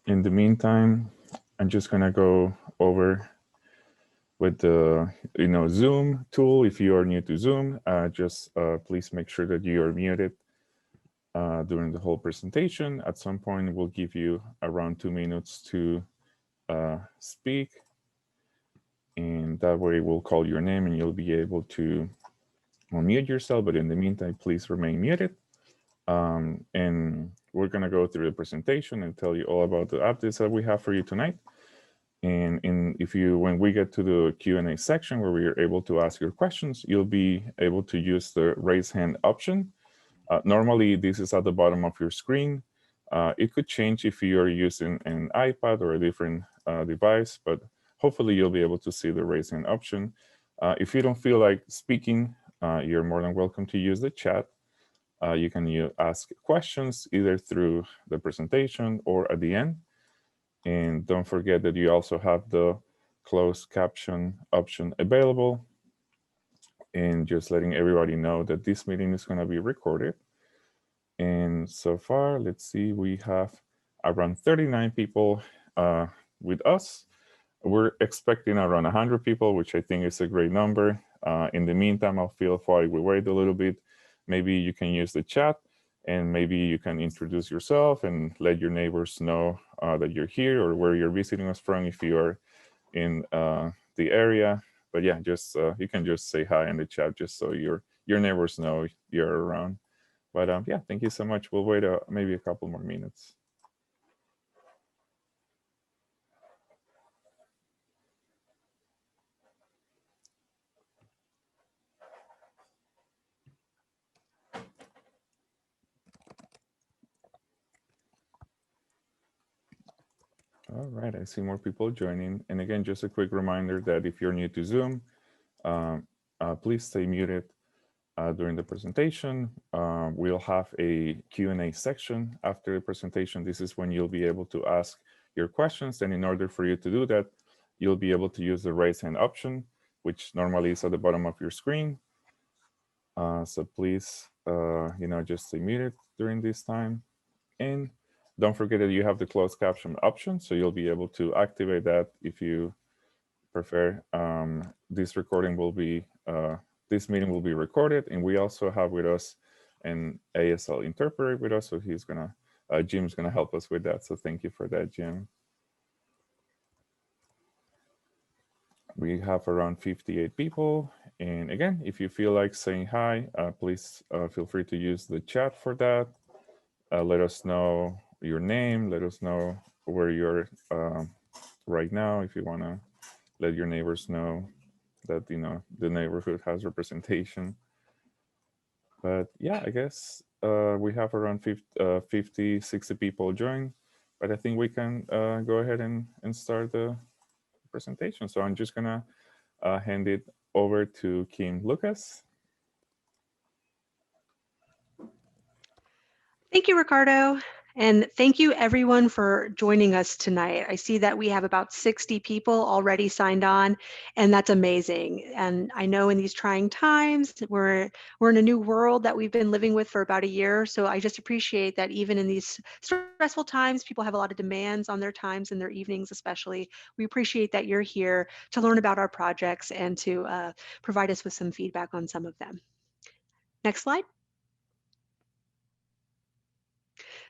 In the meantime, I'm just gonna go over with the Zoom tool. If you are new to Zoom, just please make sure that you are muted during the whole presentation. At some point, we'll give you around 2 minutes to speak, and that way we'll call your name and you'll be able to unmute yourself. But in the meantime, please remain muted. And we're gonna go through the presentation and tell you all about the updates that we have for you tonight. And when we get to the Q&A section where we are able to ask your questions, you'll be able to use the raise hand option. Normally, this is at the bottom of your screen. It could change if you are using an iPad or a different device, but hopefully you'll be able to see the raise hand option. If you don't feel like speaking, you're more than welcome to use the chat. You can ask questions either through the presentation or at the end. And don't forget that you also have the closed caption option available. And just letting everybody know that this meeting is going to be recorded. And so far, let's see, we have around 39 people with us. We're expecting around 100 people, which I think is a great number. In the meantime, I'll feel if we wait a little bit, maybe you can use the chat and maybe you can introduce yourself and let your neighbors know that you're here or where you're visiting us from if you are in the area. But yeah, just you can just say hi in the chat just so your neighbors know you're around. But yeah, thank you so much. We'll wait maybe a couple more minutes. All right, I see more people joining. And again, just a quick reminder that if you're new to Zoom, please stay muted during the presentation. We'll have a Q&A section after the presentation. This is when you'll be able to ask your questions. And in order for you to do that, you'll be able to use the raise hand option, which normally is at the bottom of your screen. So please, just stay muted during this time. And don't forget that you have the closed caption option, so you'll be able to activate that if you prefer. This recording will be, this meeting will be recorded, and we also have with us an ASL interpreter with us, so he's gonna, Jim's gonna help us with that. So thank you for that, Jim. We have around 58 people. And again, if you feel like saying hi, please feel free to use the chat for that. Let us know your name. Let us know where you're right now. If you want to let your neighbors know that the neighborhood has representation. But yeah, I guess we have around 50, 60 people join. But I think we can go ahead and start the presentation. So I'm just gonna hand it over to Kim Lucas. Thank you, Ricardo. And thank you everyone for joining us tonight. I see that we have about 60 people already signed on, and that's amazing. And I know in these trying times, we're in a new world that we've been living with for about a year. So I just appreciate that even in these stressful times, people have a lot of demands on their times and their evenings especially. We appreciate that you're here to learn about our projects and to provide us with some feedback on some of them. Next slide.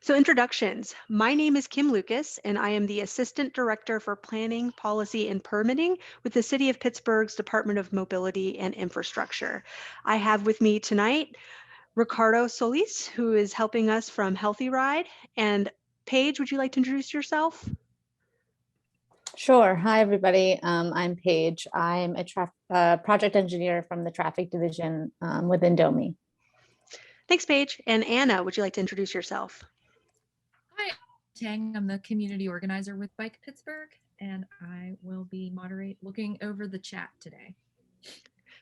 So introductions. My name is Kim Lucas, and I am the Assistant Director for Planning, Policy, and Permitting with the City of Pittsburgh's Department of Mobility and Infrastructure. I have with me tonight Ricardo Solis, who is helping us from Healthy Ride. And Paige, would you like to introduce yourself? Sure. Hi, everybody. I'm Paige. I'm a project engineer from the traffic division within DOMI. Thanks, Paige. And Anna, would you like to introduce yourself? Hi, Tang. I'm the community organizer with Bike Pittsburgh, and I will be looking over the chat today.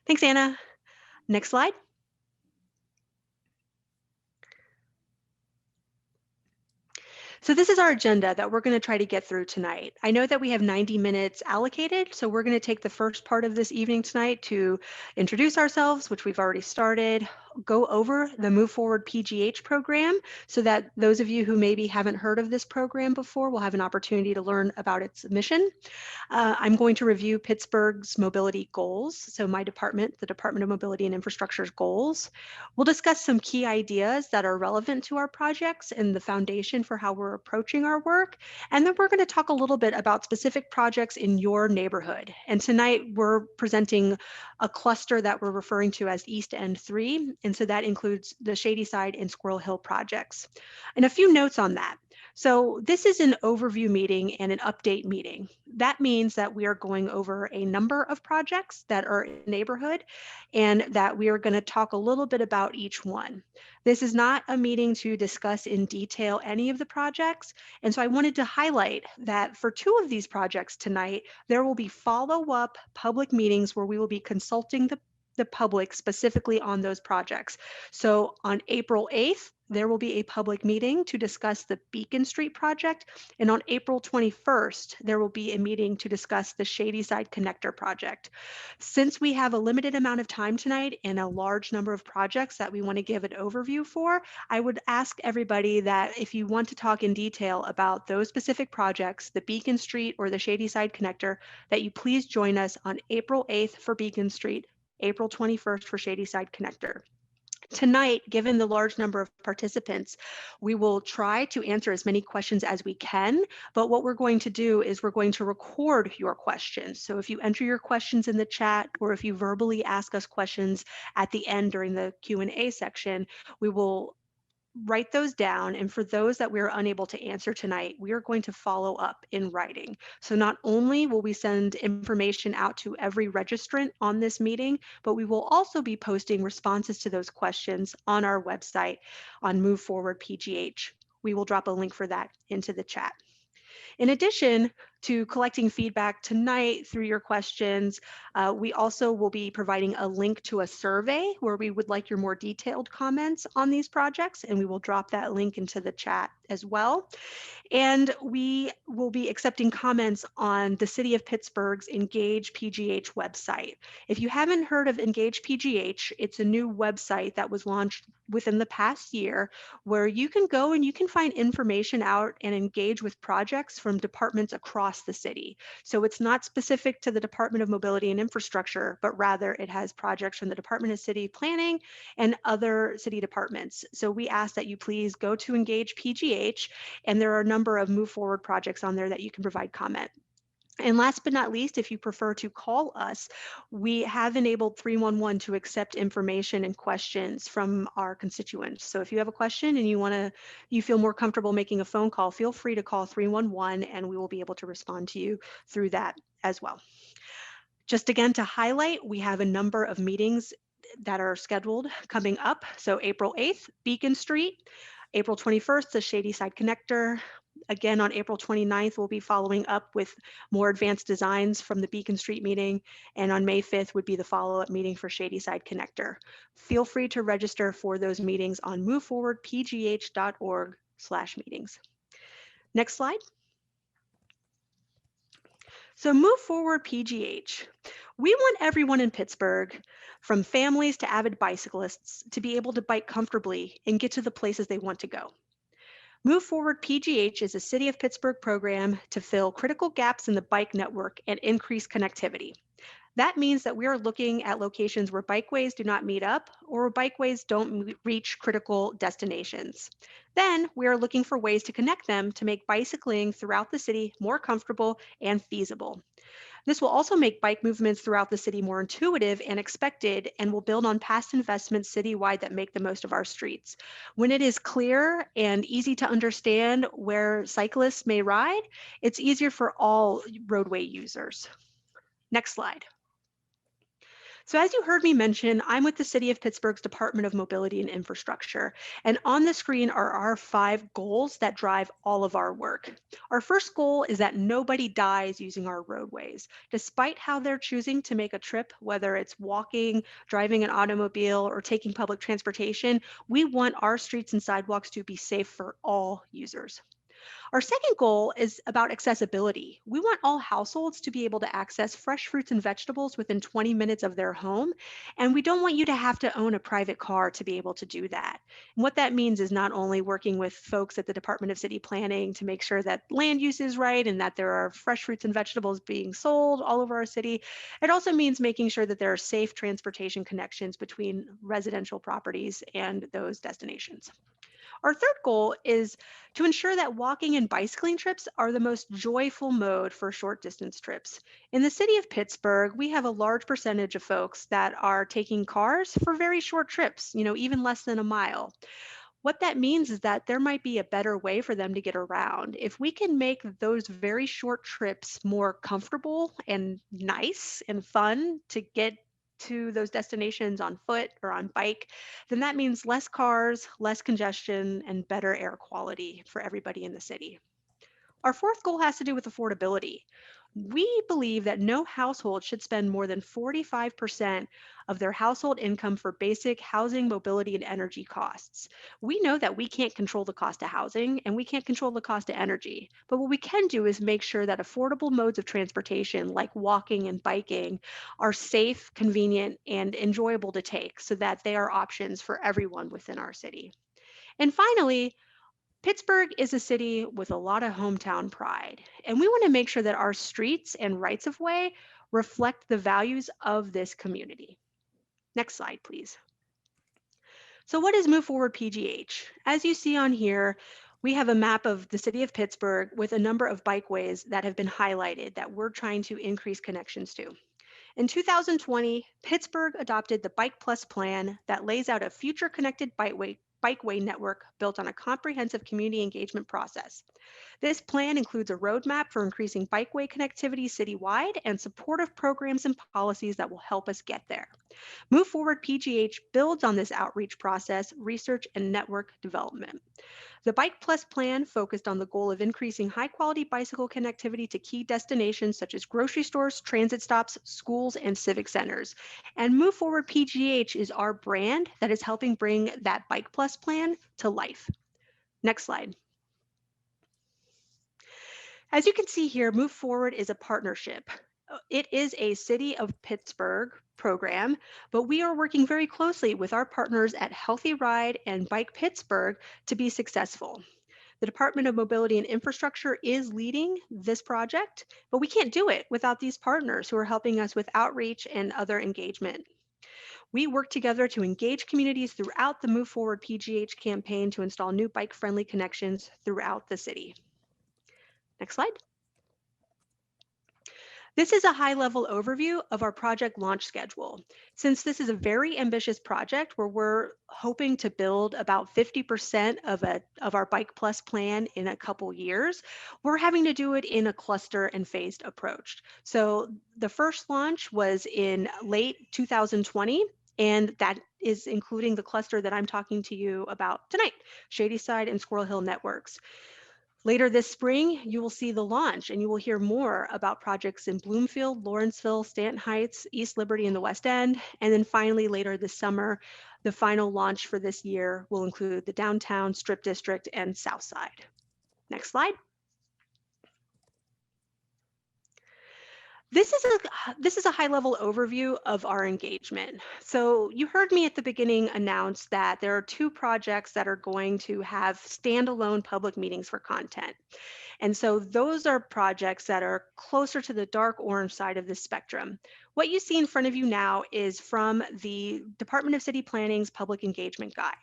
Thanks, Anna. Next slide. So this is our agenda that we're going to try to get through tonight. I know that we have 90 minutes allocated, so we're going to take the first part of this evening tonight to introduce ourselves, which we've already started, go over the Move Forward PGH program so that those of you who maybe haven't heard of this program before will have an opportunity to learn about its mission. I'm going to review Pittsburgh's mobility goals. So my department, the Department of Mobility and Infrastructure's goals. We'll discuss some key ideas that are relevant to our projects and the foundation for how we're approaching our work. And then we're going to talk a little bit about specific projects in your neighborhood. And tonight we're presenting a cluster that we're referring to as East End 3. And so that includes the Shadyside and Squirrel Hill projects. And a few notes on that. So this is an overview meeting and an update meeting. That means that we are going over a number of projects that are in the neighborhood and that we are going to talk a little bit about each one. This is not a meeting to discuss in detail any of the projects. And so I wanted to highlight that for 2 of these projects tonight, there will be follow-up public meetings where we will be consulting the public specifically on those projects. So on April 8th, there will be a public meeting to discuss the Beacon Street project. And on April 21st, there will be a meeting to discuss the Shadyside Connector project. Since we have a limited amount of time tonight and a large number of projects that we want to give an overview for, I would ask everybody that if you want to talk in detail about those specific projects, the Beacon Street or the Shadyside Connector, that you please join us on April 8th for Beacon Street, April 21st for Shadyside Connector. Tonight, given the large number of participants, we will try to answer as many questions as we can, but what we're going to do is we're going to record your questions. So if you enter your questions in the chat, or if you verbally ask us questions at the end during the Q&A section, we will write those down. And for those that we're unable to answer tonight, we are going to follow up in writing. So not only will we send information out to every registrant on this meeting, but we will also be posting responses to those questions on our website on Move Forward PGH. We will drop a link for that into the chat. In addition to collecting feedback tonight through your questions, we also will be providing a link to a survey where we would like your more detailed comments on these projects, and we will drop that link into the chat as well. And we will be accepting comments on the City of Pittsburgh's Engage PGH website. If you haven't heard of Engage PGH, it's a new website that was launched within the past year where you can go and you can find information out and engage with projects from departments across the city. So it's not specific to the Department of Mobility and Infrastructure, but rather it has projects from the Department of City Planning and other city departments. So we ask that you please go to Engage PGH, and there are a number of Move Forward projects on there that you can provide comment. And last but not least, if you prefer to call us, we have enabled 311 to accept information and questions from our constituents. So if you have a question and you feel more comfortable making a phone call, feel free to call 311 and we will be able to respond to you through that as well. Just again to highlight, we have a number of meetings that are scheduled coming up. So April 8th, Beacon Street, April 21st, the Shadyside Connector. Again, on April 29th, we'll be following up with more advanced designs from the Beacon Street meeting. And on May 5th would be the follow-up meeting for Shadyside Connector. Feel free to register for those meetings on moveforwardpgh.org/meetings. Next slide. So Move Forward PGH. We want everyone in Pittsburgh, from families to avid bicyclists, to be able to bike comfortably and get to the places they want to go. Move Forward PGH is a City of Pittsburgh program to fill critical gaps in the bike network and increase connectivity. That means that we are looking at locations where bikeways do not meet up or where bikeways don't reach critical destinations. Then we are looking for ways to connect them to make bicycling throughout the city more comfortable and feasible. This will also make bike movements throughout the city more intuitive and expected, and will build on past investments citywide that make the most of our streets. When it is clear and easy to understand where cyclists may ride, it's easier for all roadway users. Next slide. So as you heard me mention, I'm with the City of Pittsburgh's Department of Mobility and Infrastructure, and on the screen are our 5 goals that drive all of our work. Our first goal is that nobody dies using our roadways. Despite how they're choosing to make a trip, whether it's walking, driving an automobile, or taking public transportation, we want our streets and sidewalks to be safe for all users. Our second goal is about accessibility. We want all households to be able to access fresh fruits and vegetables within 20 minutes of their home, and we don't want you to have to own a private car to be able to do that. And what that means is not only working with folks at the Department of City Planning to make sure that land use is right and that there are fresh fruits and vegetables being sold all over our city, it also means making sure that there are safe transportation connections between residential properties and those destinations. Our third goal is to ensure that walking and bicycling trips are the most joyful mode for short distance trips. In the city of Pittsburgh, we have a large percentage of folks that are taking cars for very short trips, even less than a mile. What that means is that there might be a better way for them to get around. If we can make those very short trips more comfortable and nice and fun to get to those destinations on foot or on bike, then that means less cars, less congestion, and better air quality for everybody in the city. Our fourth goal has to do with affordability. We believe that no household should spend more than 45% of their household income for basic housing, mobility, and energy costs. We know that we can't control the cost of housing and we can't control the cost of energy, but what we can do is make sure that affordable modes of transportation like walking and biking are safe, convenient, and enjoyable to take so that they are options for everyone within our city. And finally, Pittsburgh is a city with a lot of hometown pride, and we want to make sure that our streets and rights of way reflect the values of this community. Next slide, please. So what is Move Forward PGH? As you see on here, we have a map of the city of Pittsburgh with a number of bikeways that have been highlighted that we're trying to increase connections to. In 2020, Pittsburgh adopted the Bike Plus plan that lays out a future connected bikeway network built on a comprehensive community engagement process. This plan includes a roadmap for increasing bikeway connectivity citywide and supportive programs and policies that will help us get there. Move Forward PGH builds on this outreach process, research, and network development. The Bike Plus plan focused on the goal of increasing high-quality bicycle connectivity to key destinations such as grocery stores, transit stops, schools, and civic centers. And Move Forward PGH is our brand that is helping bring that Bike Plus plan to life. Next slide. As you can see here, Move Forward is a partnership. It is a City of Pittsburgh program, but we are working very closely with our partners at Healthy Ride and Bike Pittsburgh to be successful. The Department of Mobility and Infrastructure is leading this project, but we can't do it without these partners who are helping us with outreach and other engagement. We work together to engage communities throughout the Move Forward PGH campaign to install new bike-friendly connections throughout the city. Next slide. This is a high-level overview of our project launch schedule. Since this is a very ambitious project where we're hoping to build about 50% of our Bike Plus plan in a couple years, we're having to do it in a cluster and phased approach. So the first launch was in late 2020, and that is including the cluster that I'm talking to you about tonight, Shadyside and Squirrel Hill networks. Later this spring, you will see the launch and you will hear more about projects in Bloomfield, Lawrenceville, Stanton Heights, East Liberty, and the West End. And then finally, later this summer, the final launch for this year will include the downtown, Strip District, and South Side. Next slide. This is a high-level overview of our engagement. So you heard me at the beginning announce that there are 2 projects that are going to have standalone public meetings for content. And so those are projects that are closer to the dark orange side of the spectrum. What you see in front of you now is from the Department of City Planning's Public Engagement Guide.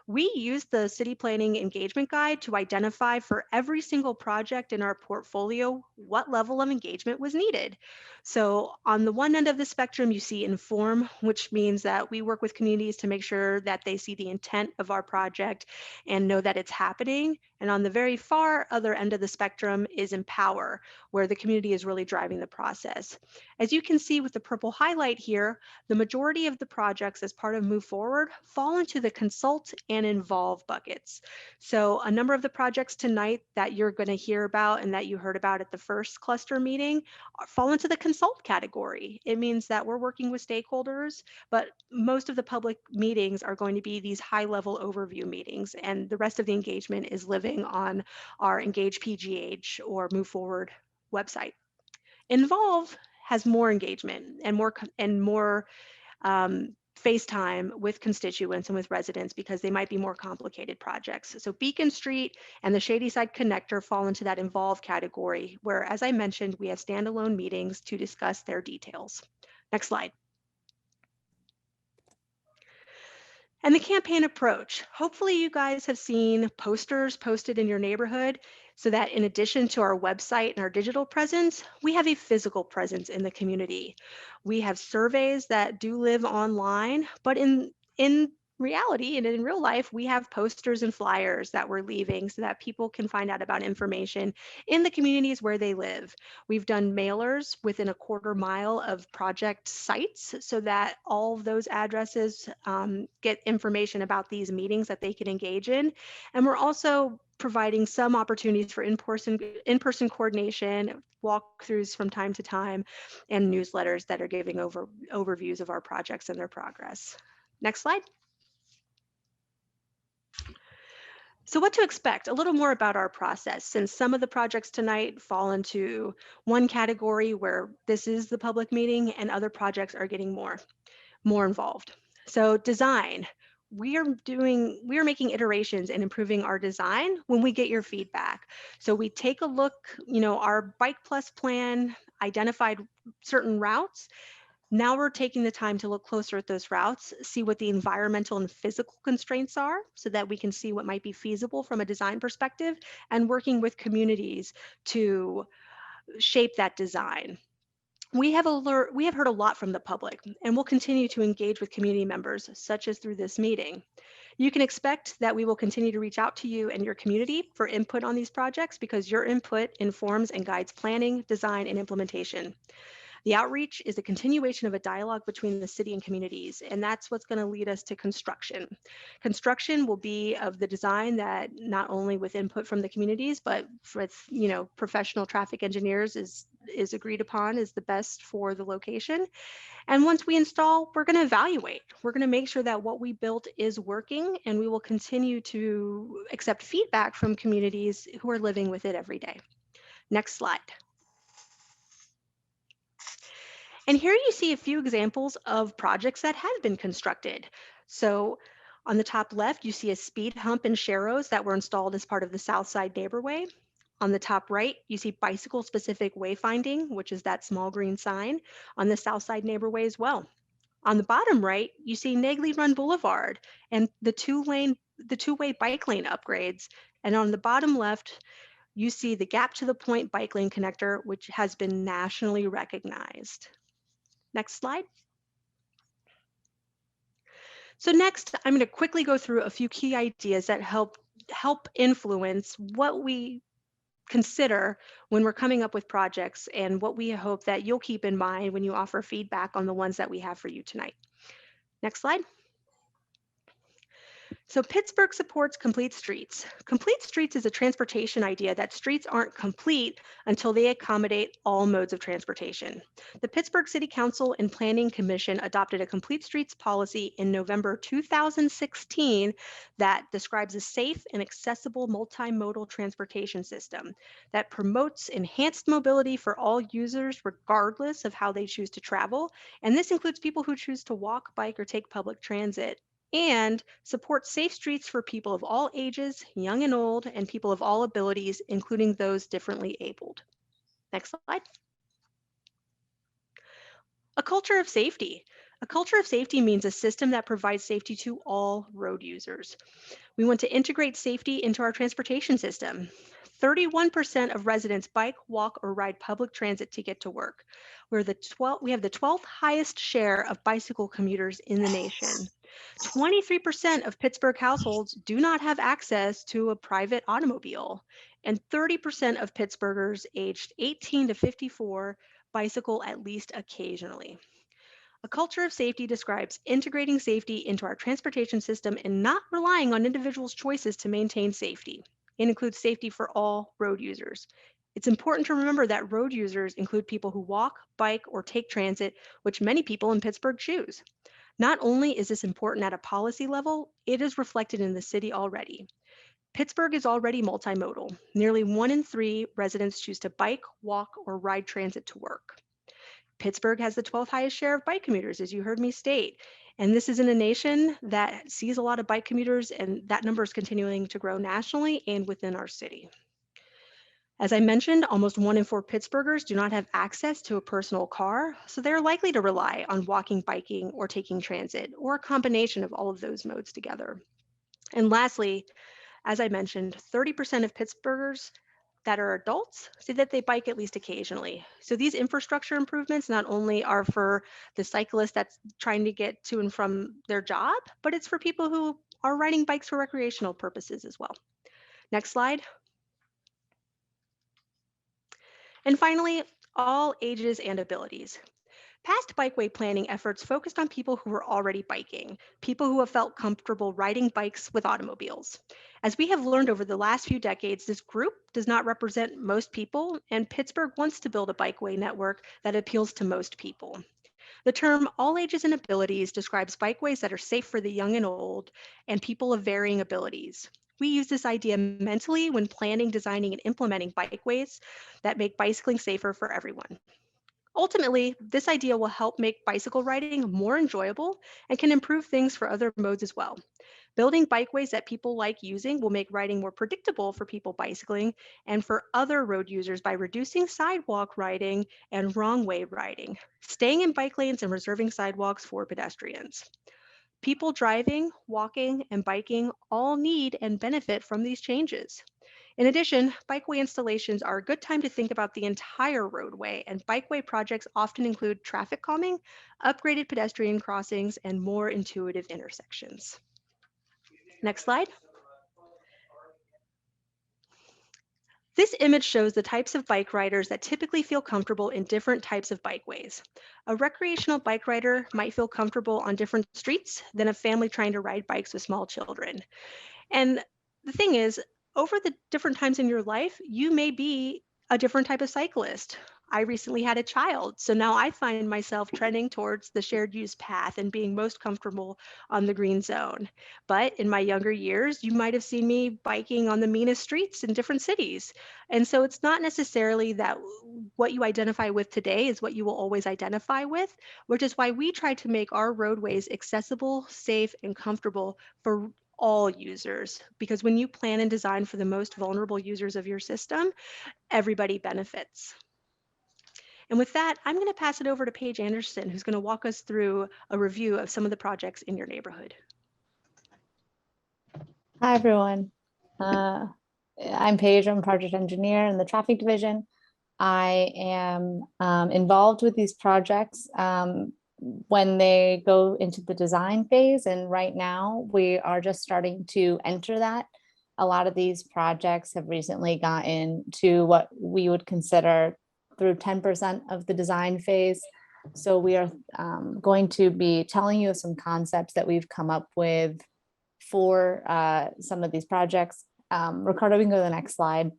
We use the City Planning Engagement Guide to identify for every single project in our portfolio what level of engagement was needed. So on the one end of the spectrum, you see inform, which means that we work with communities to make sure that they see the intent of our project and know that it's happening. And on the very far other end of the spectrum is empower, where the community is really driving the process. As you can see with the purple highlight here, the majority of the projects as part of Move Forward fall into the consult and involve buckets. So a number of the projects tonight that you're going to hear about and that you heard about at the first cluster meeting fall into the consult category. It means that we're working with stakeholders, but most of the public meetings are going to be these high-level overview meetings, and the rest of the engagement is living living on our Engage PGH or Move Forward website. Involve has more engagement and more FaceTime with constituents and with residents because they might be more complicated projects. So Beacon Street and the Shadyside Connector fall into that Involve category, where, as I mentioned, we have standalone meetings to discuss their details. Next slide. And the campaign approach. Hopefully you guys have seen posters posted in your neighborhood so that in addition to our website and our digital presence, we have a physical presence in the community. We have surveys that do live online, but in reality and in real life, we have posters and flyers that we're leaving so that people can find out about information in the communities where they live. We've done mailers within a quarter mile of project sites so that all of those addresses get information about these meetings that they can engage in. And we're also providing some opportunities for in-person coordination, walkthroughs from time to time, and newsletters that are giving overviews of our projects and their progress. Next slide. So what to expect, a little more about our process, since some of the projects tonight fall into one category where this is the public meeting and other projects are getting more involved. So design, we are making iterations and improving our design when we get your feedback. So we take a look, our Bike Plus plan identified certain routes. Now we're taking the time to look closer at those routes, see what the environmental and physical constraints are so that we can see what might be feasible from a design perspective, and working with communities to shape that design. We have heard a lot from the public, and we'll continue to engage with community members, such as through this meeting. You can expect that we will continue to reach out to you and your community for input on these projects because your input informs and guides planning, design, and implementation. The outreach is a continuation of a dialogue between the city and communities, and that's what's going to lead us to construction. Construction will be of the design that not only with input from the communities, but with professional traffic engineers is agreed upon is the best for the location. And once we install, we're going to evaluate. We're going to make sure that what we built is working, and we will continue to accept feedback from communities who are living with it every day. Next slide. And here you see a few examples of projects that have been constructed. So on the top left, you see a speed hump and sharrows that were installed as part of the Southside Neighborway. On the top right, you see bicycle-specific wayfinding, which is that small green sign on the Southside Neighborway as well. On the bottom right, you see Nagley Run Boulevard and the two-way bike lane upgrades. And on the bottom left, you see the Gap to the Point bike lane connector, which has been nationally recognized. Next slide. So next, I'm going to quickly go through a few key ideas that help influence what we consider when we're coming up with projects and what we hope that you'll keep in mind when you offer feedback on the ones that we have for you tonight. Next slide. So Pittsburgh supports complete streets. Complete streets is a transportation idea that streets aren't complete until they accommodate all modes of transportation. The Pittsburgh City Council and Planning Commission adopted a complete streets policy in November 2016 that describes a safe and accessible multimodal transportation system that promotes enhanced mobility for all users regardless of how they choose to travel. And this includes people who choose to walk, bike, or take public transit, and support safe streets for people of all ages, young and old, and people of all abilities, including those differently abled. Next slide. A culture of safety. A culture of safety means a system that provides safety to all road users. We want to integrate safety into our transportation system. 31% of residents bike, walk, or ride public transit to get to work. We have the 12th highest share of bicycle commuters in the nation. 23% of Pittsburgh households do not have access to a private automobile, and 30% of Pittsburghers aged 18 to 54 bicycle at least occasionally. A culture of safety describes integrating safety into our transportation system and not relying on individuals' choices to maintain safety. It includes safety for all road users. It's important to remember that road users include people who walk, bike, or take transit, which many people in Pittsburgh choose. Not only is this important at a policy level, it is reflected in the city already. Pittsburgh is already multimodal. Nearly 1 in 3 residents choose to bike, walk, or ride transit to work. Pittsburgh has the 12th highest share of bike commuters, as you heard me state. And this is in a nation that sees a lot of bike commuters, and that number is continuing to grow nationally and within our city. As I mentioned, almost 1 in 4 Pittsburghers do not have access to a personal car, so they're likely to rely on walking, biking, or taking transit, or a combination of all of those modes together. And lastly, as I mentioned, 30% of Pittsburghers that are adults say that they bike at least occasionally. So these infrastructure improvements not only are for the cyclist that's trying to get to and from their job, but it's for people who are riding bikes for recreational purposes as well. Next slide. And finally, all ages and abilities. Past bikeway planning efforts focused on people who were already biking, people who have felt comfortable riding bikes with automobiles. As we have learned over the last few decades, this group does not represent most people, and Pittsburgh wants to build a bikeway network that appeals to most people. The term all ages and abilities describes bikeways that are safe for the young and old and people of varying abilities. We use this idea mentally when planning, designing, and implementing bikeways that make bicycling safer for everyone. Ultimately, this idea will help make bicycle riding more enjoyable and can improve things for other modes as well. Building bikeways that people like using will make riding more predictable for people bicycling and for other road users by reducing sidewalk riding and wrong way riding, staying in bike lanes and reserving sidewalks for pedestrians. People driving, walking, and biking all need and benefit from these changes. In addition, bikeway installations are a good time to think about the entire roadway, and bikeway projects often include traffic calming, upgraded pedestrian crossings, and more intuitive intersections. Next slide. This image shows the types of bike riders that typically feel comfortable in different types of bikeways. A recreational bike rider might feel comfortable on different streets than a family trying to ride bikes with small children. And the thing is, over the different times in your life, you may be a different type of cyclist. I recently had a child, so now I find myself trending towards the shared use path and being most comfortable on the green zone. But in my younger years, you might have seen me biking on the meanest streets in different cities. And so it's not necessarily that what you identify with today is what you will always identify with, which is why we try to make our roadways accessible, safe, and comfortable for all users, because when you plan and design for the most vulnerable users of your system, everybody benefits. And with that, I'm going to pass it over to Paige Anderson, who's going to walk us through a review of some of the projects in your neighborhood. Hi, everyone. I'm Paige. I'm a project engineer in the traffic division. I am involved with these projects when they go into the design phase. And right now we are just starting to enter that. A lot of these projects have recently gotten to what we would consider through 10% of the design phase. So we are going to be telling you some concepts that we've come up with for some of these projects. Ricardo, we can go to the next slide.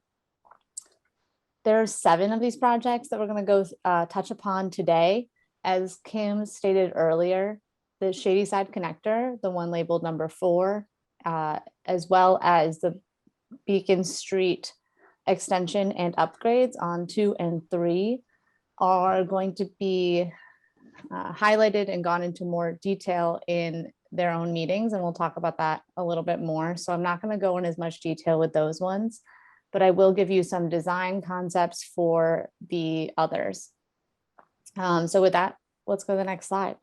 There are 7 of these projects that we're going to go touch upon today. As Kim stated earlier, the Shadyside Connector, the one labeled number 4, as well as the Beacon Street extension and upgrades on 2 and 3 are going to be highlighted and gone into more detail in their own meetings. And we'll talk about that a little bit more. So I'm not going to go in as much detail with those ones, but I will give you some design concepts for the others. So with that, let's go to the next slide.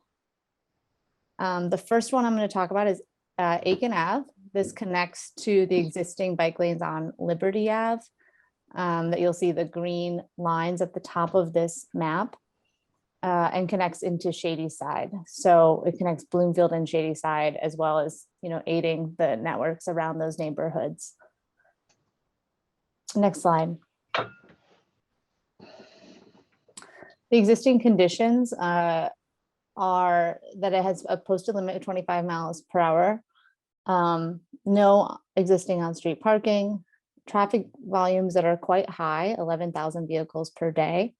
The first one I'm going to talk about is Aiken Ave. This connects to the existing bike lanes on Liberty Ave that you'll see the green lines at the top of this map and connects into Shadyside. So it connects Bloomfield and Shadyside, as well as, aiding the networks around those neighborhoods. Next slide. The existing conditions are that it has a posted limit of 25 miles per hour, no existing on-street parking, traffic volumes that are quite high, 11,000 vehicles per day.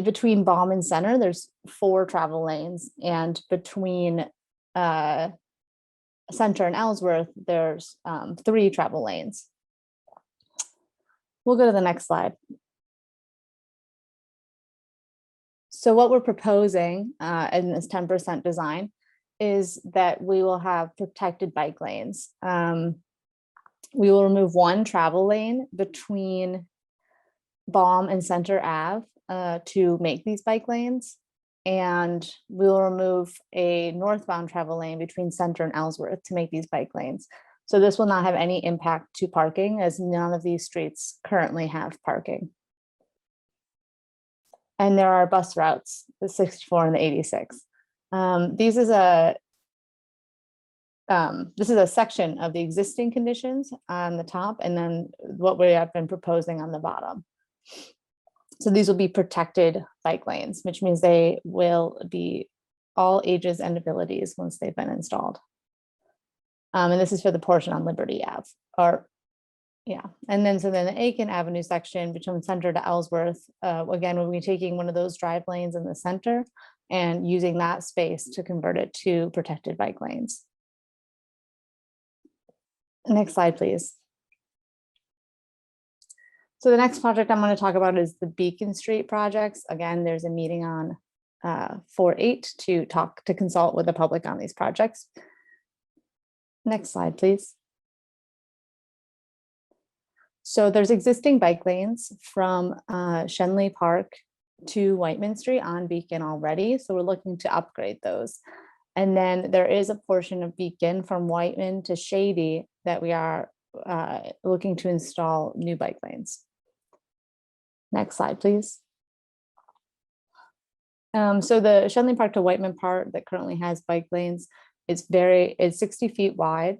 Between Baum and Center, there's 4 travel lanes, and between Center and Ellsworth, there's 3 travel lanes. We'll go to the next slide. So what we're proposing in this 10% design is that we will have protected bike lanes. We will remove 1 travel lane between Baum and Center Ave to make these bike lanes. And we'll remove a northbound travel lane between Center and Ellsworth to make these bike lanes. So this will not have any impact to parking, as none of these streets currently have parking. And there are bus routes, the 64 and the 86. This is a section of the existing conditions on the top, and then what we have been proposing on the bottom. So these will be protected bike lanes, which means they will be all ages and abilities once they've been installed. And this is for the portion on Liberty Ave, and then the Aiken Avenue section between Center to Ellsworth, again, we'll be taking one of those drive lanes in the center and using that space to convert it to protected bike lanes. Next slide, please. So the next project I'm going to talk about is the Beacon Street projects. Again, there's a meeting on 4/8 to consult with the public on these projects. Next slide, please. So there's existing bike lanes from Schenley Park to Wightman Street on Beacon already. So we're looking to upgrade those. And then there is a portion of Beacon from Wightman to Shady that we are looking to install new bike lanes. Next slide, please. So the Schenley Park to Wightman part that currently has bike lanes, it's 60 feet wide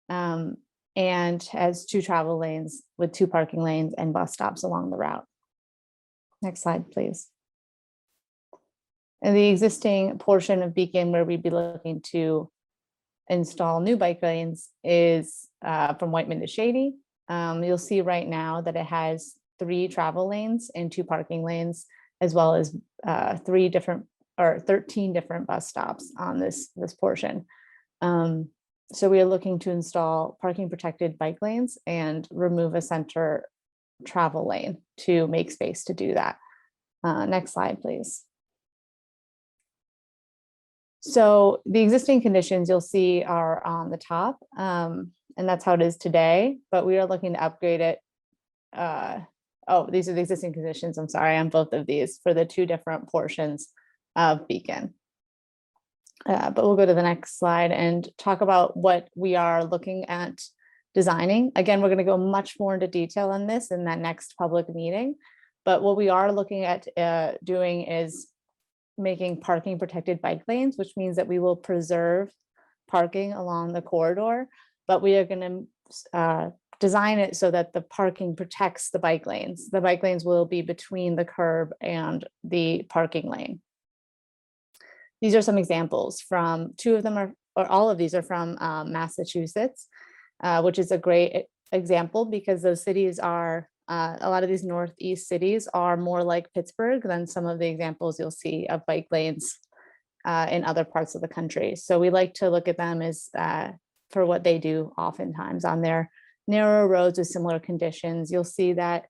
and has 2 travel lanes with 2 parking lanes and bus stops along the route. Next slide, please. And the existing portion of Beacon where we'd be looking to install new bike lanes is from Wightman to Shady. You'll see right now that it has 3 travel lanes and 2 parking lanes, as well as 13 different bus stops on this portion. So we are looking to install parking protected bike lanes and remove a center travel lane to make space to do that. Next slide, please. So the existing conditions you'll see are on the top, and that's how it is today, but we are looking to upgrade it. These are the existing conditions, I'm sorry, on both of these for the 2 different portions of Beacon. But we'll go to the next slide and talk about what we are looking at designing. Again, we're going to go much more into detail on this in that next public meeting, but what we are looking at doing is making parking protected bike lanes, which means that we will preserve parking along the corridor, but we are going to design it so that the parking protects the bike lanes. The bike lanes will be between the curb and the parking lane. These are some examples from 2 of them or all of these are from Massachusetts, which is a great example because those cities are, a lot of these Northeast cities are more like Pittsburgh than some of the examples you'll see of bike lanes in other parts of the country. So we like to look at them as for what they do oftentimes on their narrow roads with similar conditions. You'll see that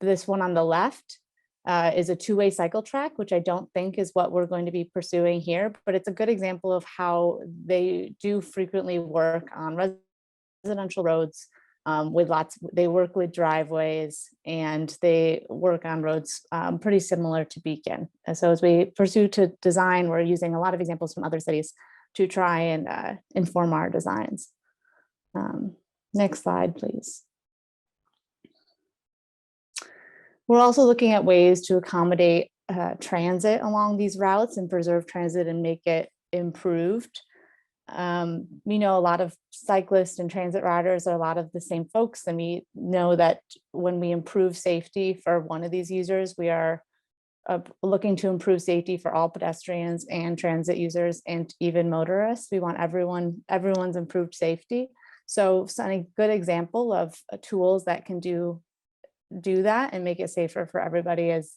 this one on the left is a 2-way cycle track, which I don't think is what we're going to be pursuing here, but it's a good example of how they do frequently work on residential roads they work with driveways and they work on roads pretty similar to Beacon. And so as we pursue to design, we're using a lot of examples from other cities to try and inform our designs. Next slide, please. We're also looking at ways to accommodate transit along these routes and preserve transit and make it improved. We know a lot of cyclists and transit riders are a lot of the same folks, and we know that when we improve safety for one of these users, we are looking to improve safety for all pedestrians and transit users and even motorists. We want everyone's improved safety. So a good example of tools that can do that and make it safer for everybody is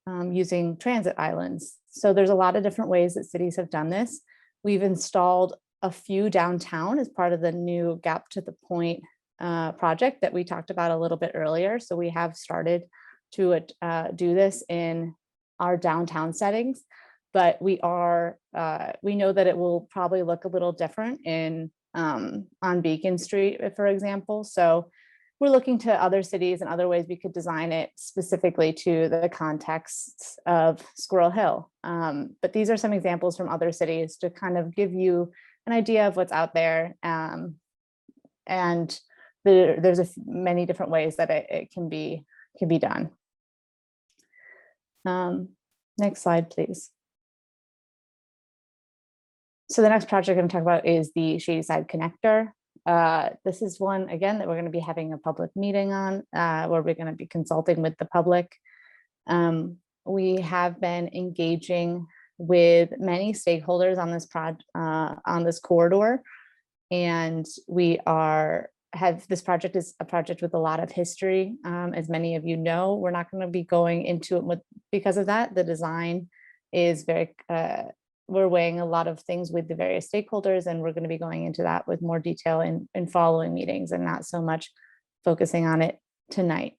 using transit islands. So there's a lot of different ways that cities have done this. We've installed a few downtown as part of the new Gap to the Point project that we talked about a little bit earlier. So we have started to do this in our downtown settings, but we know that it will probably look a little different on Beacon Street, for example. So we're looking to other cities and other ways we could design it specifically to the context of Squirrel Hill. But these are some examples from other cities to kind of give you an idea of what's out there. And there's many different ways that it can be done. Next slide, please. So the next project I'm talking about is the Shadyside Connector. This is one, again, that we're going to be having a public meeting on, where we're going to be consulting with the public. We have been engaging with many stakeholders on this corridor, and this project is a project with a lot of history. As many of you know, we're not going to be going into it because of that. The design is very, we're weighing a lot of things with the various stakeholders, and we're going to be going into that with more detail in following meetings and not so much focusing on it tonight.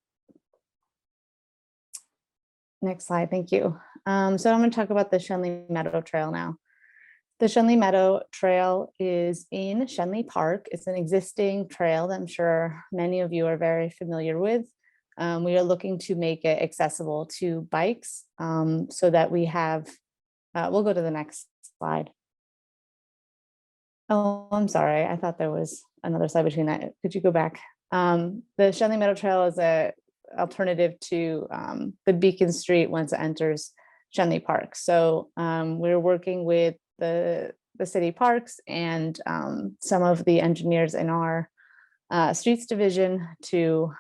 Next slide, thank you. So I'm going to talk about the Schenley Meadow Trail now. The Schenley Meadow Trail is in Schenley Park. It's an existing trail that I'm sure many of you are very familiar with. We are looking to make it accessible to bikes so that we have, we'll go to the next slide. Oh, I'm sorry. I thought there was another slide between that. Could you go back? The Schenley Meadow Trail is an alternative to the Beacon Street once it enters Schenley Park. So we're working with the city parks and some of the engineers in our streets division to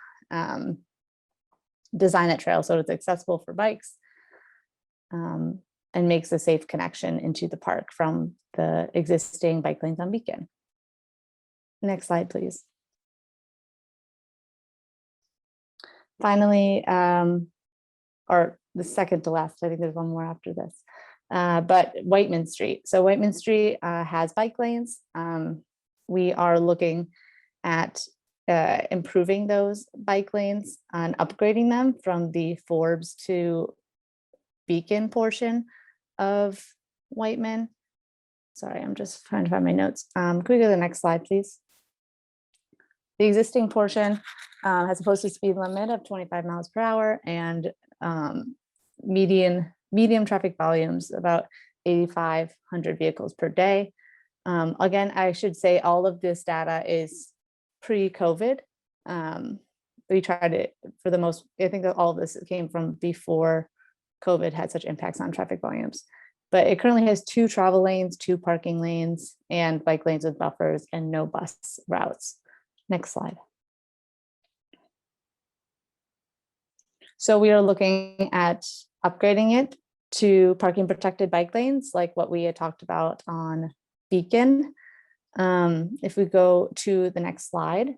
design a trail so it's accessible for bikes and makes a safe connection into the park from the existing bike lanes on Beacon. Next slide, please. Finally, or the second to last, I think there's one more after this, but Wightman Street. So Wightman Street has bike lanes. We are looking at improving those bike lanes and upgrading them from the Forbes to Beacon portion of Wightman. Sorry, I'm just trying to find my notes. Could we go to the next slide, please? The existing portion has a posted speed limit of 25 miles per hour and medium traffic volumes, about 8,500 vehicles per day. Again, I should say all of this data is pre-COVID. We tried it for the most, I think that all of this came from before COVID had such impacts on traffic volumes. But it currently has 2 travel lanes, 2 parking lanes, and bike lanes with buffers and no bus routes. Next slide. So we are looking at upgrading it to parking protected bike lanes, like what we had talked about on Beacon. If we go to the next slide,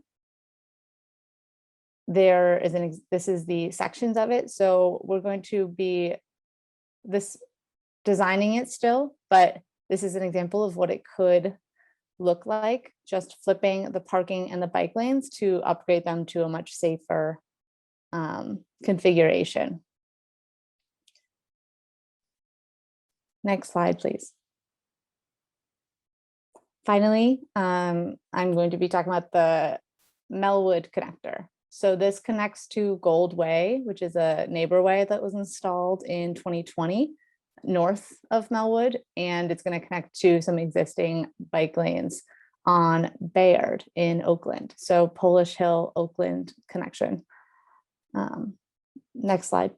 there is this is the sections of it. So we're going to be designing it still, but this is an example of what it could look like, just flipping the parking and the bike lanes to upgrade them to a much safer configuration. Next slide, please. Finally, I'm going to be talking about the Melwood Connector. So this connects to Gold Way, which is a neighbor way that was installed in 2020 north of Melwood, and it's going to connect to some existing bike lanes on Bayard in Oakland. So Polish Hill, Oakland connection. Next slide.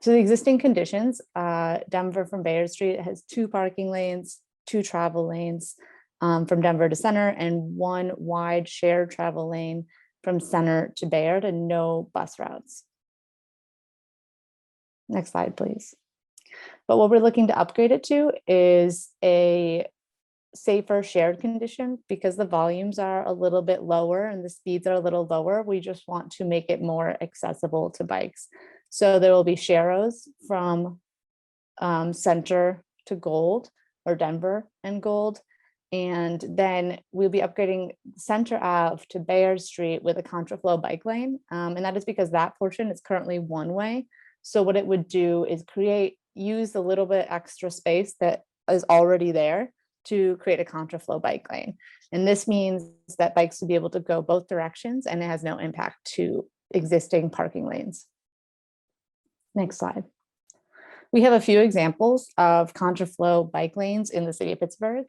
So the existing conditions, Denver from Bayard Street has 2 parking lanes, 2 travel lanes from Denver to Center, and 1 wide shared travel lane from Center to Bayard, and no bus routes. Next slide, please. But what we're looking to upgrade it to is a safer shared condition, because the volumes are a little bit lower and the speeds are a little lower. We just want to make it more accessible to bikes. So there will be sharrows from Center to Gold, or Denver and Gold, And then we'll be upgrading Center Ave to Bayard Street with a Contraflow bike lane. And that is because that portion is currently one way. So what it would do is use a little bit extra space that is already there to create a Contraflow bike lane. And this means that bikes will be able to go both directions and it has no impact to existing parking lanes. Next slide. We have a few examples of Contraflow bike lanes in the city of Pittsburgh,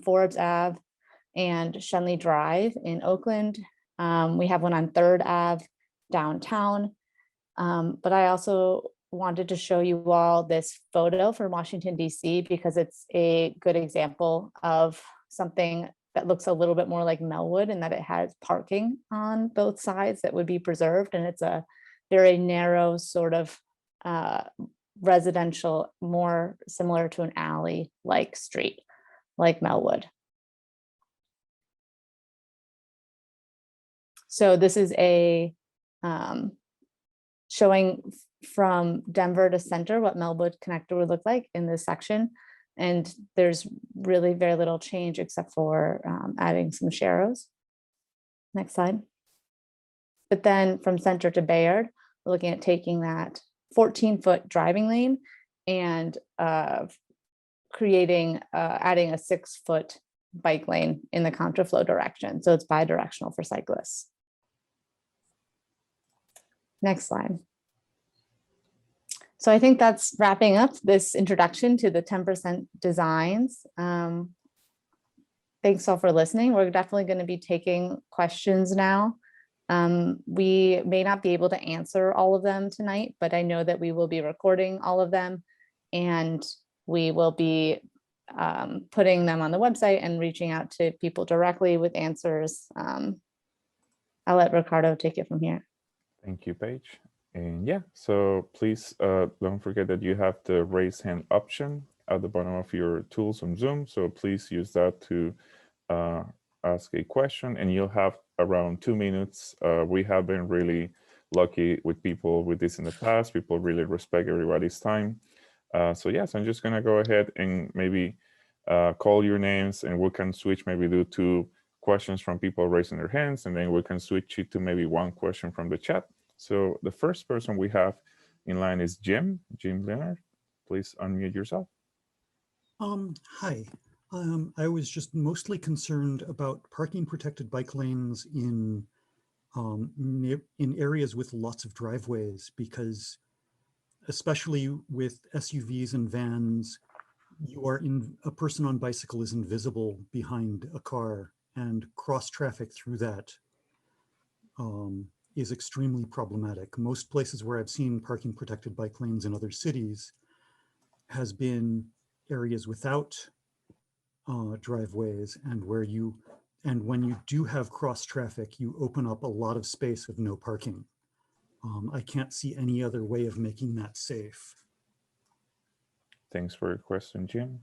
Forbes Ave and Schenley Drive in Oakland. We have one on 3rd Ave downtown. But I also wanted to show you all this photo from Washington, D.C. because it's a good example of something that looks a little bit more like Melwood in that it has parking on both sides that would be preserved. And it's a very narrow sort of residential, more similar to an alley-like street, like Melwood. So this is a showing from Denver to Center what Melwood Connector would look like in this section. And there's really very little change except for adding some sharrows. Next slide. But then from Center to Bayard, we're looking at taking that 14-foot driving lane and adding a 6-foot bike lane in the Contraflow direction. So it's bi-directional for cyclists. Next slide. So I think that's wrapping up this introduction to the 10% designs. Thanks all for listening. We're definitely going to be taking questions now. We may not be able to answer all of them tonight, but I know that we will be recording all of them and we will be putting them on the website and reaching out to people directly with answers. I'll let Ricardo take it from here. Thank you, Paige. And yeah, so please don't forget that you have the raise hand option at the bottom of your tools on Zoom. So please use that to ask a question and you'll have around 2 minutes. We have been really lucky with people with this in the past. People really respect everybody's time. So yes, I'm just gonna go ahead and maybe call your names and we can switch, maybe do 2 questions from people raising their hands and then we can switch it to maybe 1 question from the chat. So the first person we have in line is Jim Leonard. Please unmute yourself. Hi. I was just mostly concerned about parking protected bike lanes in areas with lots of driveways, because especially with SUVs and vans, a person on bicycle is invisible behind a car, and cross traffic through that is extremely problematic. Most places where I've seen parking protected bike lanes in other cities has been areas without driveways, and when you do have cross traffic, you open up a lot of space with no parking. I can't see any other way of making that safe. Thanks for your question, Jim.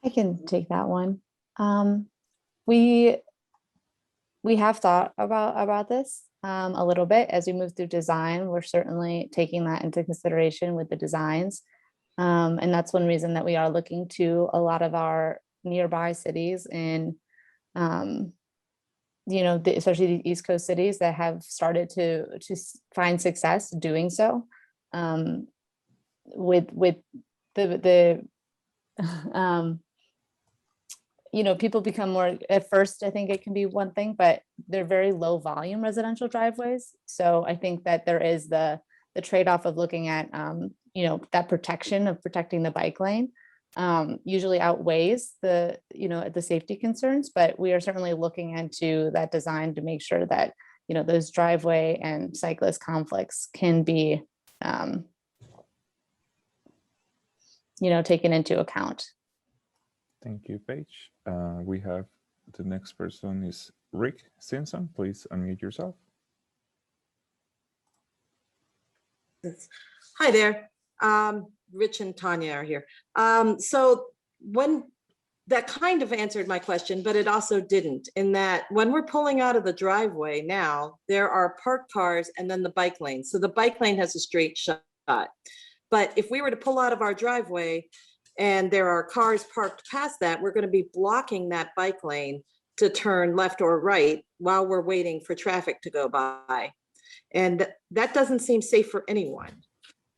I can take that one. We have thought about this a little bit as we move through design. We're certainly taking that into consideration with the designs. And that's one reason that we are looking to a lot of our nearby cities in, especially the East Coast cities that have started to find success doing so. With the people become more, at first, I think it can be one thing, but they're very low volume residential driveways. So I think that there is the trade-off of looking at, that protecting the bike lane usually outweighs the safety concerns, but we are certainly looking into that design to make sure that, those driveway and cyclist conflicts can be, taken into account. Thank you, Paige. We have the next person is Rick Simpson. Please unmute yourself. Hi there. Rich and Tanya are here. So that kind of answered my question, but it also didn't, in that when we're pulling out of the driveway now, there are parked cars and then the bike lane. So the bike lane has a straight shot. But if we were to pull out of our driveway, and there are cars parked past that, we're going to be blocking that bike lane to turn left or right while we're waiting for traffic to go by. And that doesn't seem safe for anyone.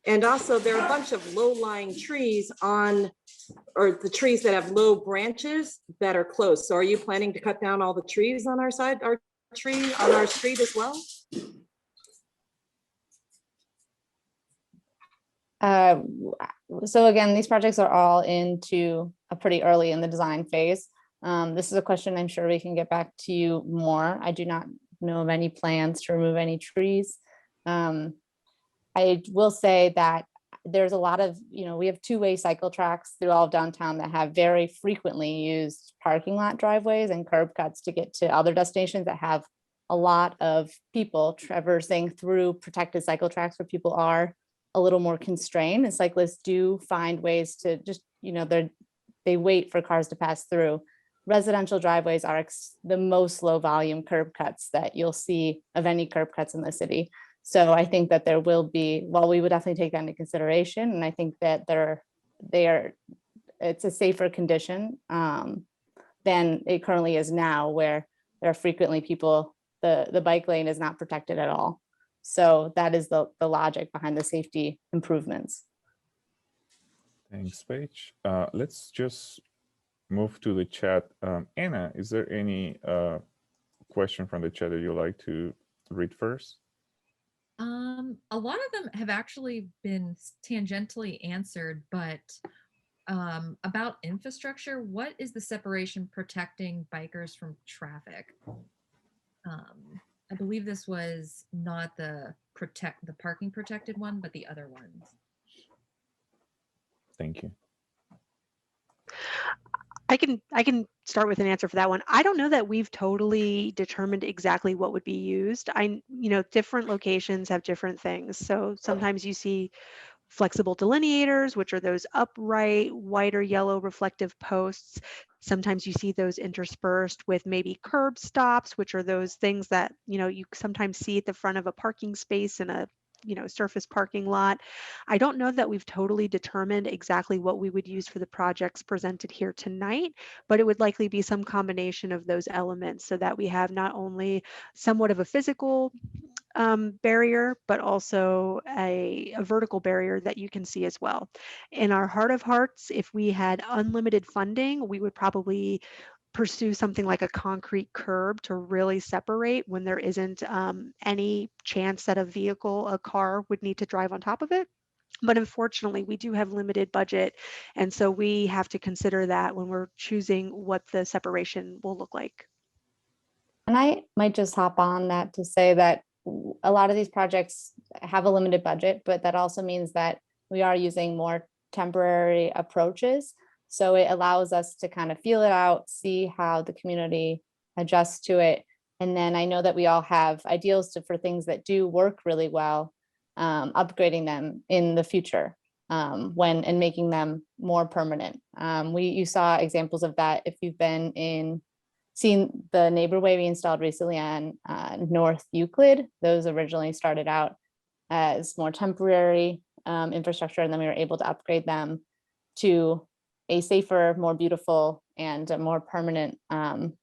And also there are a bunch of low-lying trees on, or the trees that have low branches that are close. So are you planning to cut down all the trees on our side, our tree on our street as well? So again, these projects are all into a pretty early in the design phase. This is a question I'm sure we can get back to you more. I do not know of any plans to remove any trees. I will say that there's a lot of, we have two-way cycle tracks through all of downtown that have very frequently used parking lot driveways and curb cuts to get to other destinations that have a lot of people traversing through protected cycle tracks where people are a little more constrained, and cyclists do find ways to just, they wait for cars to pass through. Residential driveways are the most low volume curb cuts that you'll see of any curb cuts in the city. So I think that there will be, well, we would definitely take that into consideration. And I think that it's a safer condition than it currently is now, where there are frequently people, the bike lane is not protected at all. So that is the logic behind the safety improvements. Thanks, Paige. Let's just move to the chat. Anna, is there any question from the chat that you'd like to read first? A lot of them have actually been tangentially answered, but about infrastructure, what is the separation protecting bikers from traffic? I believe this was not the parking protected one, but the other ones. Thank you. I can start with an answer for that one. I don't know that we've totally determined exactly what would be used. Different locations have different things. So sometimes you see flexible delineators, which are those upright, white or yellow reflective posts. Sometimes you see those interspersed with maybe curb stops, which are those things that, you sometimes see at the front of a parking space in a surface parking lot. I don't know that we've totally determined exactly what we would use for the projects presented here tonight, but it would likely be some combination of those elements so that we have not only somewhat of a physical barrier, but also a vertical barrier that you can see as well. In our heart of hearts, if we had unlimited funding, we would probably pursue something like a concrete curb to really separate when there isn't any chance that a car would need to drive on top of it. But unfortunately, we do have limited budget. And so we have to consider that when we're choosing what the separation will look like. And I might just hop on that to say that a lot of these projects have a limited budget, but that also means that we are using more temporary approaches. So it allows us to kind of feel it out, see how the community adjusts to it. And then I know that we all have ideals for things that do work really well, upgrading them in the future and making them more permanent. You saw examples of that if you've seen the neighborway we installed recently on North Euclid. Those originally started out as more temporary infrastructure, and then we were able to upgrade them to a safer, more beautiful, and a more permanent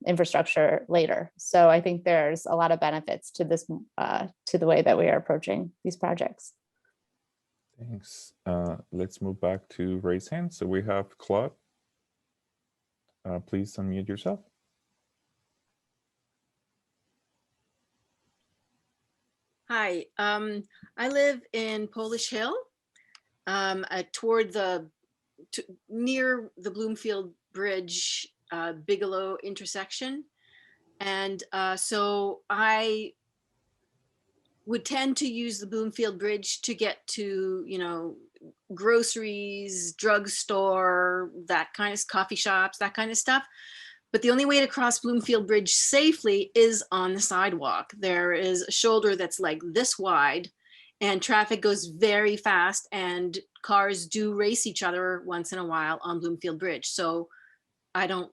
infrastructure later. So I think there's a lot of benefits to this, to the way that we are approaching these projects. Thanks. Let's move back to raise hands. So we have Claude. Please unmute yourself. Hi, I live in Polish Hill, near the Bloomfield Bridge, Bigelow intersection. And so I would tend to use the Bloomfield Bridge to get to, groceries, drugstore, that kind of coffee shops, that kind of stuff. But the only way to cross Bloomfield Bridge safely is on the sidewalk. There is a shoulder that's like this wide, and traffic goes very fast, and cars do race each other once in a while on Bloomfield Bridge. So I don't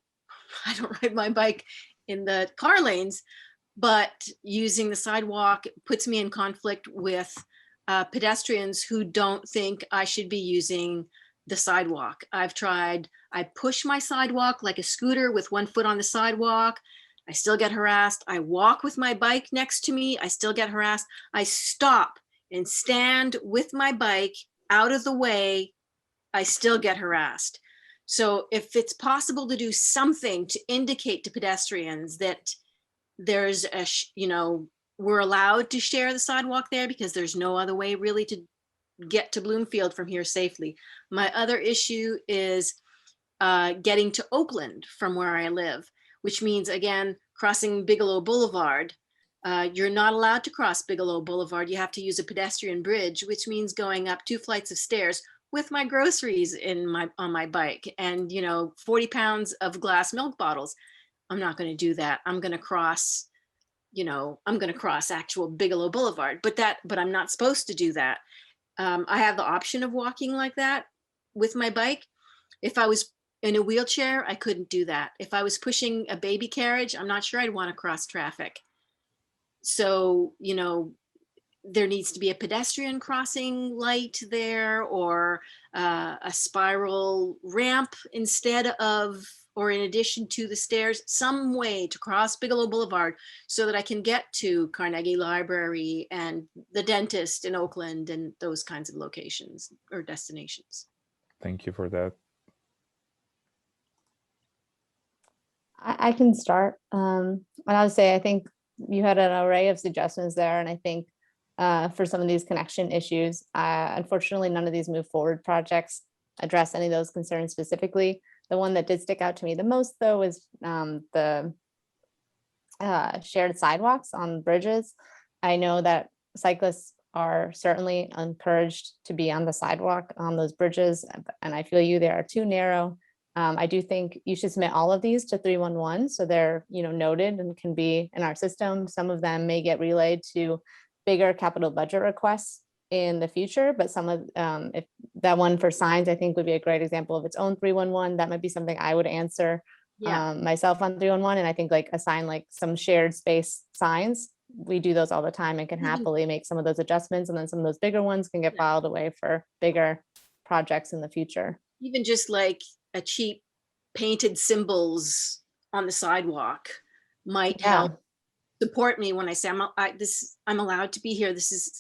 ride my bike in the car lanes, but using the sidewalk puts me in conflict with pedestrians who don't think I should be using the sidewalk. I push my sidewalk like a scooter with one foot on the sidewalk. I still get harassed. I walk with my bike next to me. I still get harassed. I stop and stand with my bike out of the way. I still get harassed. So if it's possible to do something to indicate to pedestrians that there's we're allowed to share the sidewalk there because there's no other way really to get to Bloomfield from here safely. My other issue is getting to Oakland from where I live, which means, again, crossing Bigelow Boulevard. You're not allowed to cross Bigelow Boulevard. You have to use a pedestrian bridge, which means going up 2 flights of stairs with my groceries on my bike and 40 pounds of glass milk bottles. I'm not going to do that. I'm going to cross, actual Bigelow Boulevard, but I'm not supposed to do that. I have the option of walking like that with my bike. If I was in a wheelchair, I couldn't do that. If I was pushing a baby carriage, I'm not sure I'd want to cross traffic. So, there needs to be a pedestrian crossing light there, or a spiral ramp instead of, or in addition to the stairs, some way to cross Bigelow Boulevard so that I can get to Carnegie Library and the dentist in Oakland and those kinds of locations or destinations. Thank you for that. I can start. And I would say, I think you had an array of suggestions there. And I think for some of these connection issues, unfortunately, none of these move forward projects address any of those concerns specifically. The one that did stick out to me the most, though, is the shared sidewalks on bridges. I know that cyclists are certainly encouraged to be on the sidewalk on those bridges, and I feel they are too narrow. I do think you should submit all of these to 311 so they're noted and can be in our system. Some of them may get relayed to bigger capital budget requests in the future, but some of if that one for signs, I think would be a great example of its own 311. That might be something I would answer myself on 311. And I think like a sign, like some shared space signs, we do those all the time and can happily make some of those adjustments. And then some of those bigger ones can get filed away for bigger projects in the future. Even just like a cheap painted symbols on the sidewalk might help support me when I say I'm allowed to be here.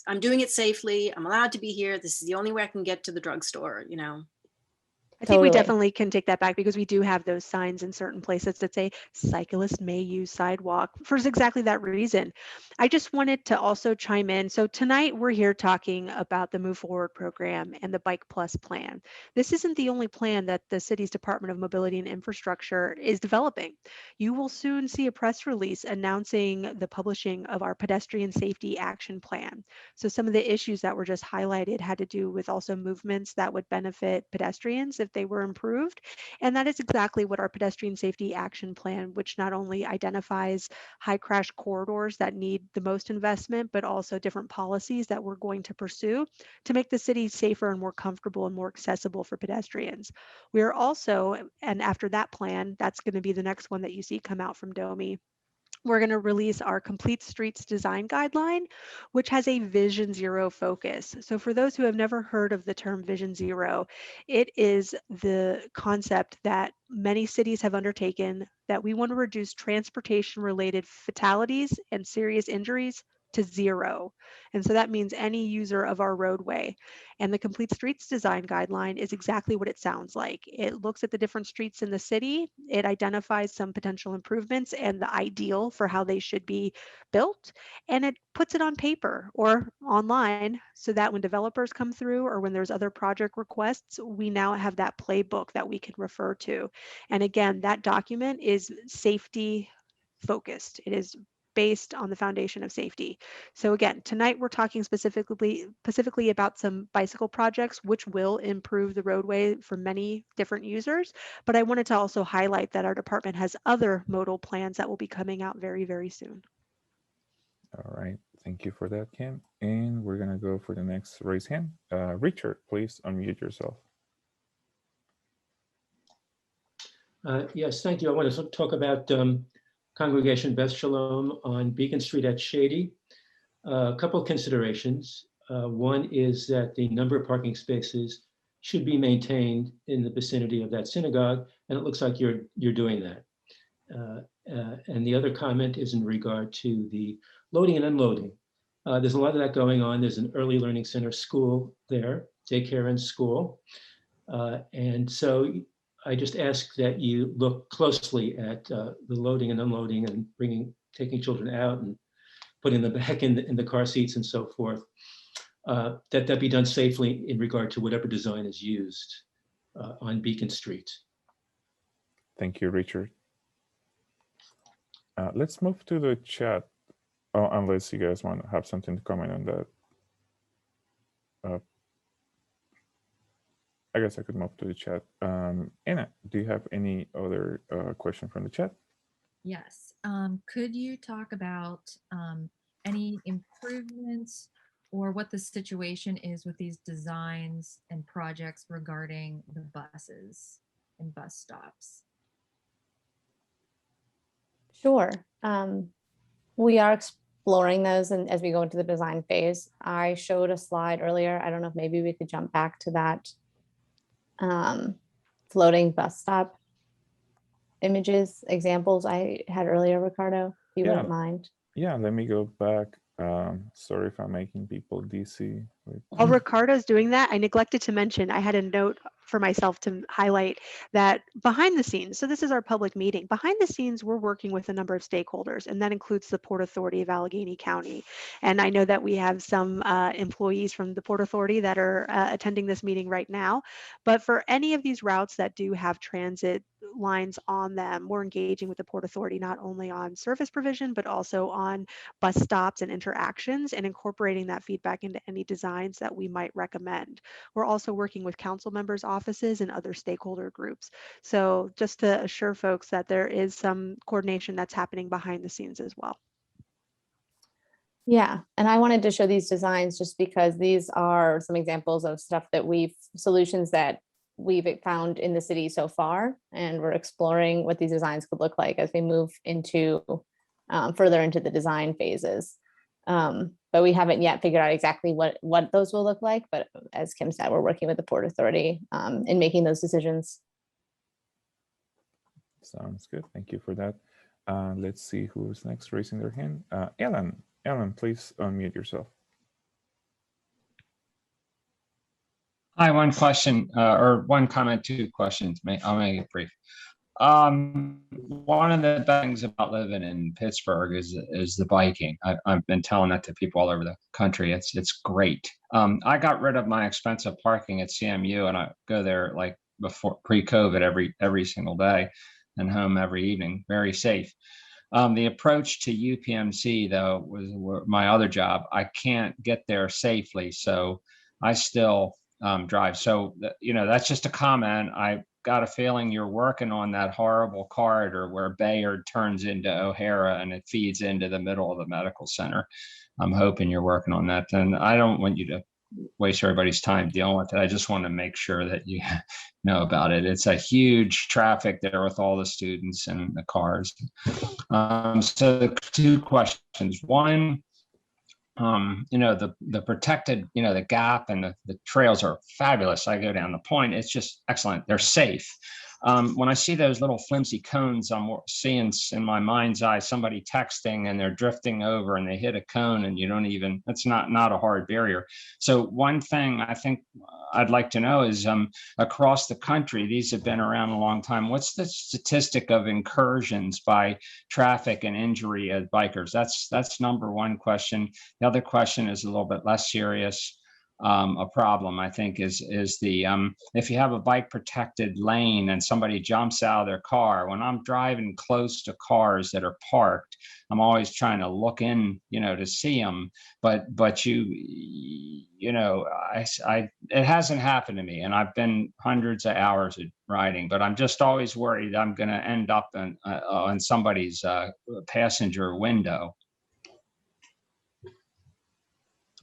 I'm doing it safely. I'm allowed to be here. This is the only way I can get to the drugstore, I think we definitely can take that back because we do have those signs in certain places that say cyclists may use sidewalk for exactly that reason. I just wanted to also chime in. So tonight we're here talking about the Move Forward program and the Bike Plus plan. This isn't the only plan that the city's Department of Mobility and Infrastructure is developing. You will soon see a press release announcing the publishing of our pedestrian safety action plan. So some of the issues that were just highlighted had to do with also movements that would benefit pedestrians if they were improved. And that is exactly what our pedestrian safety action plan, which not only identifies high crash corridors that need the most investment, but also different policies that we're going to pursue to make the city safer and more comfortable and more accessible for pedestrians. We are also, and after that plan, that's going to be the next one that you see come out from DOMI. We're going to release our Complete Streets Design Guideline, which has a Vision Zero focus. So for those who have never heard of the term Vision Zero, it is the concept that many cities have undertaken that we want to reduce transportation-related fatalities and serious injuries to zero. And so that means any user of our roadway. And the Complete Streets Design Guideline is exactly what it sounds like. It looks at the different streets in the city. It identifies some potential improvements and the ideal for how they should be built. And it puts it on paper or online so that when developers come through or when there's other project requests, we now have that playbook that we can refer to. And again, that document is safety focused. It is based on the foundation of safety. So again, tonight we're talking specifically about some bicycle projects which will improve the roadway for many different users. But I wanted to also highlight that our department has other modal plans that will be coming out very, very soon. All right, thank you for that, Kim. And we're gonna go for the next raise hand. Richard, please unmute yourself. Yes, thank you. I want to talk about Congregation Beth Shalom on Beacon Street at Shady. A couple of considerations. One is that the number of parking spaces should be maintained in the vicinity of that synagogue, and it looks like you're doing that. And the other comment is in regard to the loading and unloading. There's a lot of that going on. There's an early learning center school there, daycare and school. And so I just ask that you look closely at the loading and unloading and taking children out and putting them back in the car seats and so forth. That be done safely in regard to whatever design is used on Beacon Street. Thank you, Richard. Let's move to the chat. Oh, unless you guys want to have something to comment on that. I guess I could move to the chat. Anna, do you have any other question from the chat? Yes. Could you talk about any improvements or what the situation is with these designs and projects regarding the buses and bus stops? Sure. We are exploring those, and as we go into the design phase, I showed a slide earlier. I don't know if maybe we could jump back to that floating bus stop images, examples I had earlier, Ricardo, if you wouldn't mind. Yeah, let me go back. Sorry if I'm making people DC. While Ricardo's doing that, I neglected to mention, I had a note for myself to highlight that behind the scenes, so this is our public meeting, behind the scenes, we're working with a number of stakeholders, and that includes the Port Authority of Allegheny County. And I know that we have some employees from the Port Authority that are attending this meeting right now, but for any of these routes that do have transit lines on them, we're engaging with the Port Authority not only on service provision, but also on bus stops and interactions, and incorporating that feedback into any designs that we might recommend. We're also working with council members' offices and other stakeholder groups. So just to assure folks that there is some coordination that's happening behind the scenes as well. Yeah, and I wanted to show these designs just because these are some examples of solutions that we've found in the city so far, and we're exploring what these designs could look like as we move into further into the design phases. But we haven't yet figured out exactly what those will look like. But as Kim said, we're working with the Port Authority in making those decisions. Sounds good. Thank you for that. Let's see who's next raising their hand. Ellen, please unmute yourself. Hi, one question or one comment, two questions. I'll make it brief. One of the things about living in Pittsburgh is the biking. I've been telling that to people all over the country. It's great. I got rid of my expensive parking at CMU, and I go there like before pre-COVID every single day, and home every evening. Very safe. The approach to UPMC though was my other job. I can't get there safely, so I still drive. So that's just a comment. I got a feeling you're working on that horrible corridor where Bayard turns into O'Hara and it feeds into the middle of the medical center. I'm hoping you're working on that. And I don't want you to waste everybody's time dealing with it. I just want to make sure that you know about it. It's a huge traffic there with all the students and the cars. So the two questions. One, the protected, the gap and the trails are fabulous. I go down the point. It's just excellent. They're safe. When I see those little flimsy cones, I'm seeing in my mind's eye somebody texting and they're drifting over and they hit a cone and you don't even, that's not a hard barrier. So one thing I think I'd like to know is across the country, these have been around a long time. What's the statistic of incursions by traffic and injury as bikers? That's number one question. The other question is a little bit less serious. A problem I think is the if you have a bike protected lane and somebody jumps out of their car. When I'm driving close to cars that are parked, I'm always trying to look in, to see them. But it hasn't happened to me, and I've been hundreds of hours of riding. But I'm just always worried I'm going to end up on somebody's passenger window.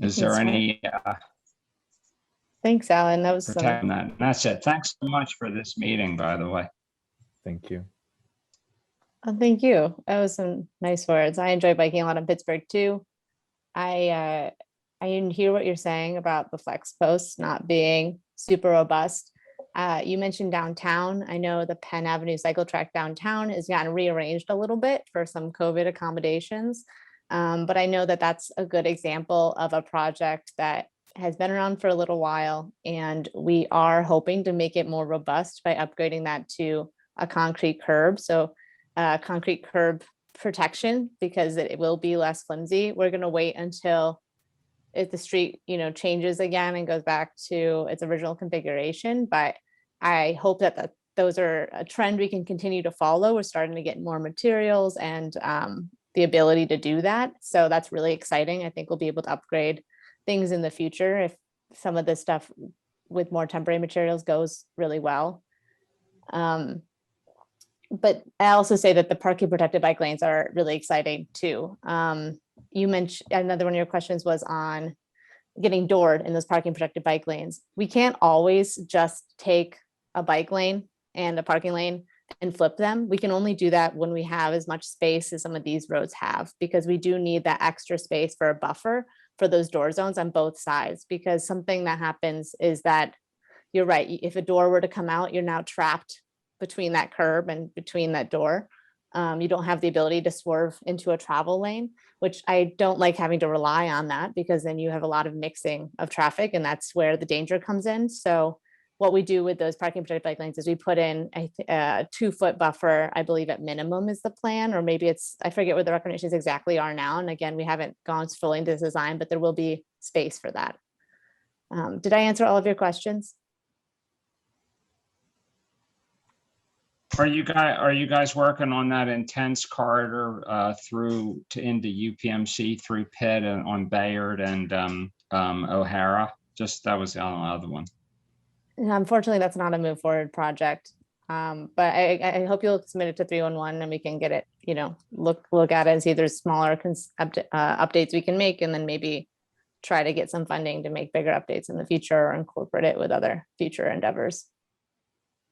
Is there any? Thanks, Alan. That was protecting that. And that's it. Thanks so much for this meeting, by the way. Thank you. Oh, thank you. That was some nice words. I enjoy biking a lot in Pittsburgh too. I I hear what you're saying about the flex posts not being super robust. You mentioned downtown. I know the Penn Avenue cycle track downtown has gotten rearranged a little bit for some COVID accommodations. But I know that that's a good example of a project that has been around for a little while, and we are hoping to make it more robust by upgrading that to a concrete curb. So concrete curb protection, because it will be less flimsy. We're going to wait until if the street, changes again and goes back to its original configuration. But I hope that those are a trend we can continue to follow. We're starting to get more materials and the ability to do that. So that's really exciting. I think we'll be able to upgrade things in the future if some of this stuff with more temporary materials goes really well. But I also say that the parking protected bike lanes are really exciting too. You mentioned, another one of your questions was on getting doored in those parking protected bike lanes. We can't always just take a bike lane and a parking lane and flip them. We can only do that when we have as much space as some of these roads have, because we do need that extra space for a buffer for those door zones on both sides. Because something that happens is that, you're right, if a door were to come out, you're now trapped between that curb and between that door. You don't have the ability to swerve into a travel lane, which I don't like having to rely on that, because then you have a lot of mixing of traffic, and that's where the danger comes in. So what we do with those parking protected bike lanes is we put in a 2-foot buffer, I believe at minimum is the plan, or maybe it's, I forget what the recommendations exactly are now. And again, we haven't gone fully into this design, but there will be space for that. Did I answer all of your questions? Are you guys working on that intense corridor through to into UPMC through Pitt and on Bayard and O'Hara? Just that was the other one. Unfortunately, that's not a move forward project. But I hope you'll submit it to 311 and we can get it, look at it and see if there's smaller updates we can make, and then maybe try to get some funding to make bigger updates in the future or incorporate it with other future endeavors.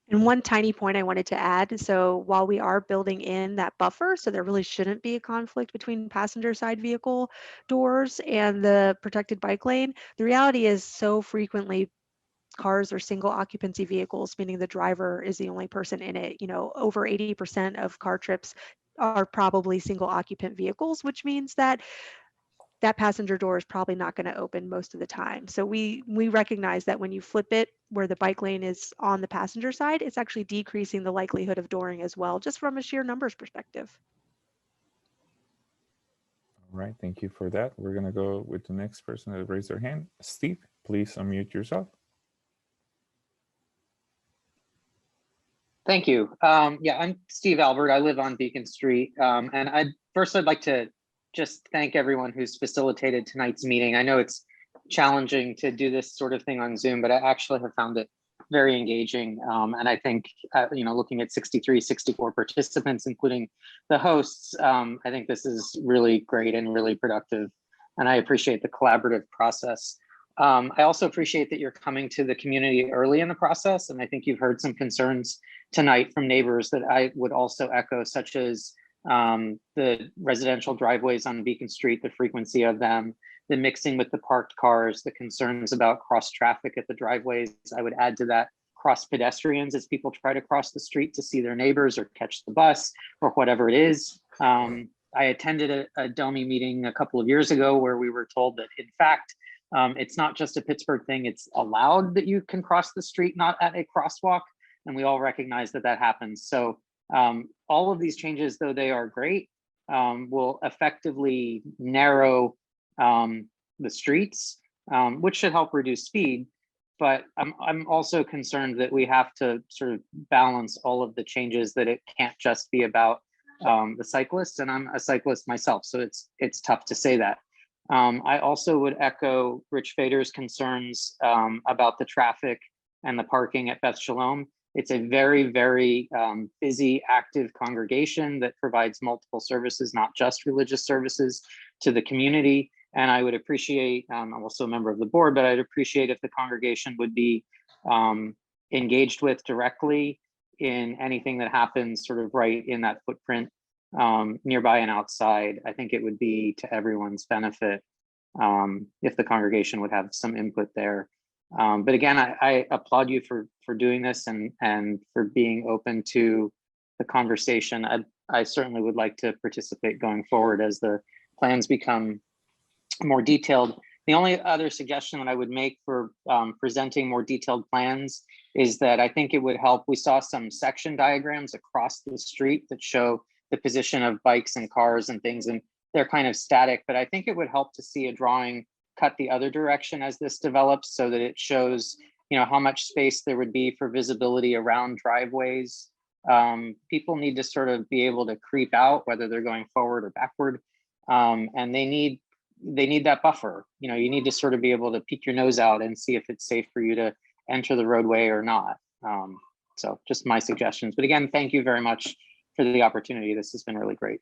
And one tiny point I wanted to add, so while we are building in that buffer, so there really shouldn't be a conflict between passenger side vehicle doors and the protected bike lane, the reality is so frequently cars are single occupancy vehicles, meaning the driver is the only person in it. Over 80% of car trips are probably single occupant vehicles, which means that passenger door is probably not going to open most of the time. So we recognize that when you flip it where the bike lane is on the passenger side, it's actually decreasing the likelihood of dooring as well, just from a sheer numbers perspective. All right, thank you for that. We're going to go with the next person that raised their hand. Steve, please unmute yourself. Thank you. Yeah, I'm Steve Albert. I live on Beacon Street. And I'd like to just thank everyone who's facilitated tonight's meeting. I know it's challenging to do this sort of thing on Zoom, but I actually have found it very engaging. And I think, looking at 64 participants, including the hosts, I think this is really great and really productive. And I appreciate the collaborative process. I also appreciate that you're coming to the community early in the process. And I think you've heard some concerns tonight from neighbors that I would also echo, such as the residential driveways on Beacon Street, the frequency of them, the mixing with the parked cars, the concerns about cross traffic at the driveways. I would add to that cross pedestrians as people try to cross the street to see their neighbors or catch the bus or whatever it is. I attended a DOMI meeting a couple of years ago where we were told that, in fact, it's not just a Pittsburgh thing, it's allowed that you can cross the street, not at a crosswalk. And we all recognize that that happens. So all of these changes, though they are great, will effectively narrow the streets, which should help reduce speed. But I'm also concerned that we have to sort of balance all of the changes, that it can't just be about the cyclists. And I'm a cyclist myself, so it's tough to say that. I also would echo Rich Fader's concerns about the traffic and the parking at Beth Shalom. It's a very, very busy, active congregation that provides multiple services, not just religious services, to the community. And I would appreciate, I'm also a member of the board, but I'd appreciate if the congregation would be engaged with directly in anything that happens sort of right in that footprint, nearby and outside. I think it would be to everyone's benefit. if the congregation would have some input there. But again, I applaud you for doing this and for being open to the conversation. I certainly would like to participate going forward as the plans become more detailed. The only other suggestion that I would make for presenting more detailed plans is that I think it would help. We saw some section diagrams across the street that show the position of bikes and cars and things, and they're kind of static, but I think it would help to see a drawing cut the other direction as this develops, so that it shows, you know, how much space there would be for visibility around driveways. People need to sort of be able to creep out, whether they're going forward or backward, and they need that buffer. You know, you need to sort of be able to peek your nose out and see if it's safe for you to enter the roadway or not. So just my suggestions. But again, thank you very much for the opportunity. This has been really great.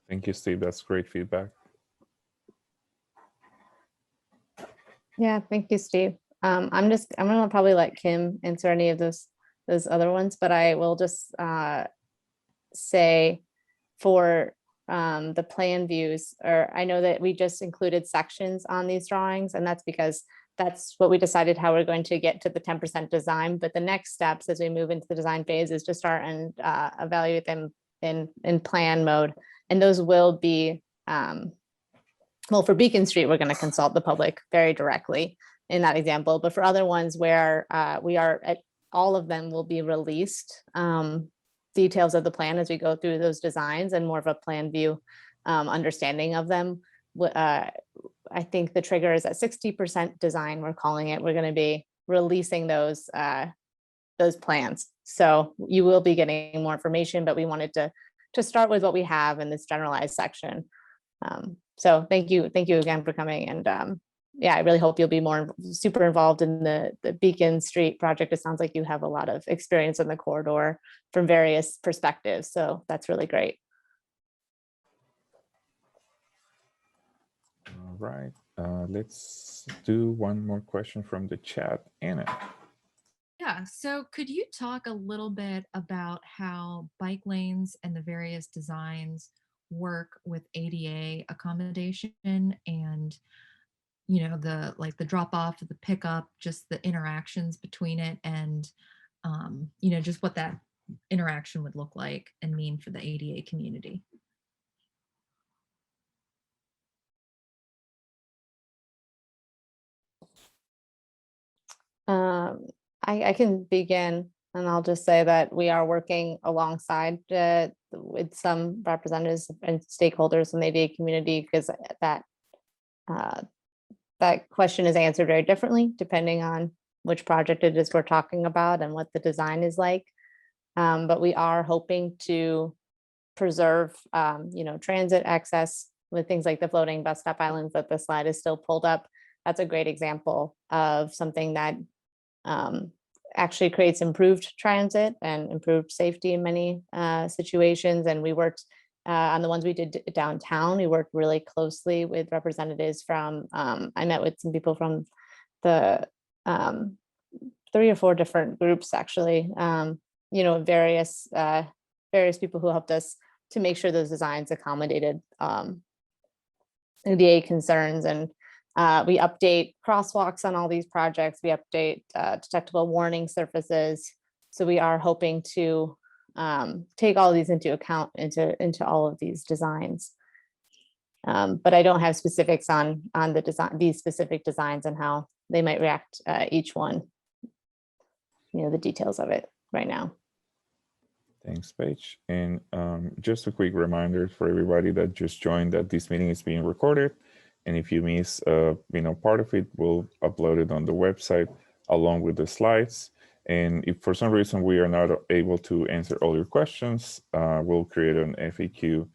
Thank you, Steve. That's great feedback. Yeah, thank you, Steve. I'm gonna probably let Kim answer any of those other ones, but I will just say for the plan views, or I know that we just included sections on these drawings, and that's because that's what we decided how we're going to get to the 10% design. But the next steps as we move into the design phase is to start and evaluate them in plan mode. And those will be, well, for Beacon Street, we're going to consult the public very directly in that example. But for other ones where we are at, all of them will be released, details of the plan as we go through those designs and more of a plan view understanding of them. I think the trigger is at 60% design, we're calling it. We're going to be releasing those plans. So you will be getting more information, but we wanted to start with what we have in this generalized section. So thank you again for coming. And yeah, I really hope you'll be super involved in the Beacon Street project. It sounds like you have a lot of experience in the corridor from various perspectives. So that's really great. All right, let's do one more question from the chat. Anna. Yeah, so could you talk a little bit about how bike lanes and the various designs work with ADA accommodation and, you know, the drop off, the pickup, just the interactions between it, and you know, just what that interaction would look like and mean for the ADA community? I can begin, and I'll just say that we are working alongside with some representatives and stakeholders in the ADA community, because that question is answered very differently depending on which project it is we're talking about and what the design is like. But we are hoping to preserve, you know, transit access with things like the floating bus stop islands that the slide is still pulled up. That's a great example of something that actually creates improved transit and improved safety in many situations. And we worked on the ones we did downtown. We worked really closely with representatives from, I met with some people from the 3 or 4 different groups, actually, you know, various people who helped us to make sure those designs accommodated ADA concerns. And we update crosswalks on all these projects. We update detectable warning surfaces. So we are hoping to take all of these into account into all of these designs. But I don't have specifics on the design, these specific designs and how they might react each one, you know, the details of it right now. Thanks, Paige. And just a quick reminder for everybody that just joined that this meeting is being recorded. And if you miss, you know, part of it, we'll upload it on the website along with the slides. And if for some reason we are not able to answer all your questions, we'll create an FAQ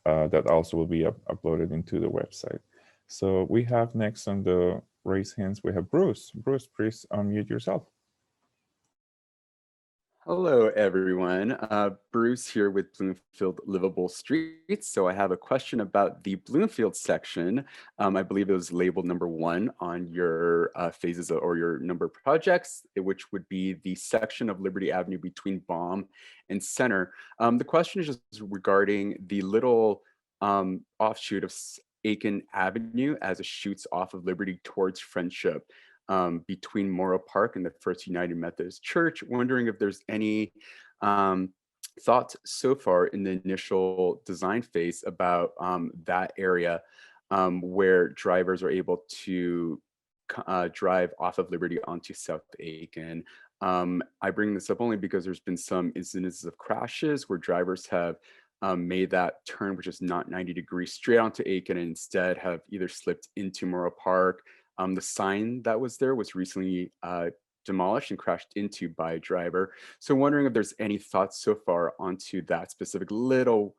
that also will be uploaded into the website. So we have next on the raise hands, we have Bruce. Bruce, please unmute yourself. Hello, everyone. Bruce here with Bloomfield Livable Streets. So I have a question about the Bloomfield section. I believe it was labeled number 1 on your phases or your number of projects, which would be the section of Liberty Avenue between Baum and Center. The question is just regarding the little offshoot of Aiken Avenue as it shoots off of Liberty towards Friendship between Morrow Park and the First United Methodist Church. Wondering if there's any thoughts so far in the initial design phase about that area where drivers are able to drive off of Liberty onto South Aiken. I bring this up only because there's been some instances of crashes where drivers have made that turn, which is not 90 degrees straight onto Aiken, and instead have either slipped into Morrow Park. The sign that was there was recently demolished and crashed into by a driver. So wondering if there's any thoughts so far onto that specific little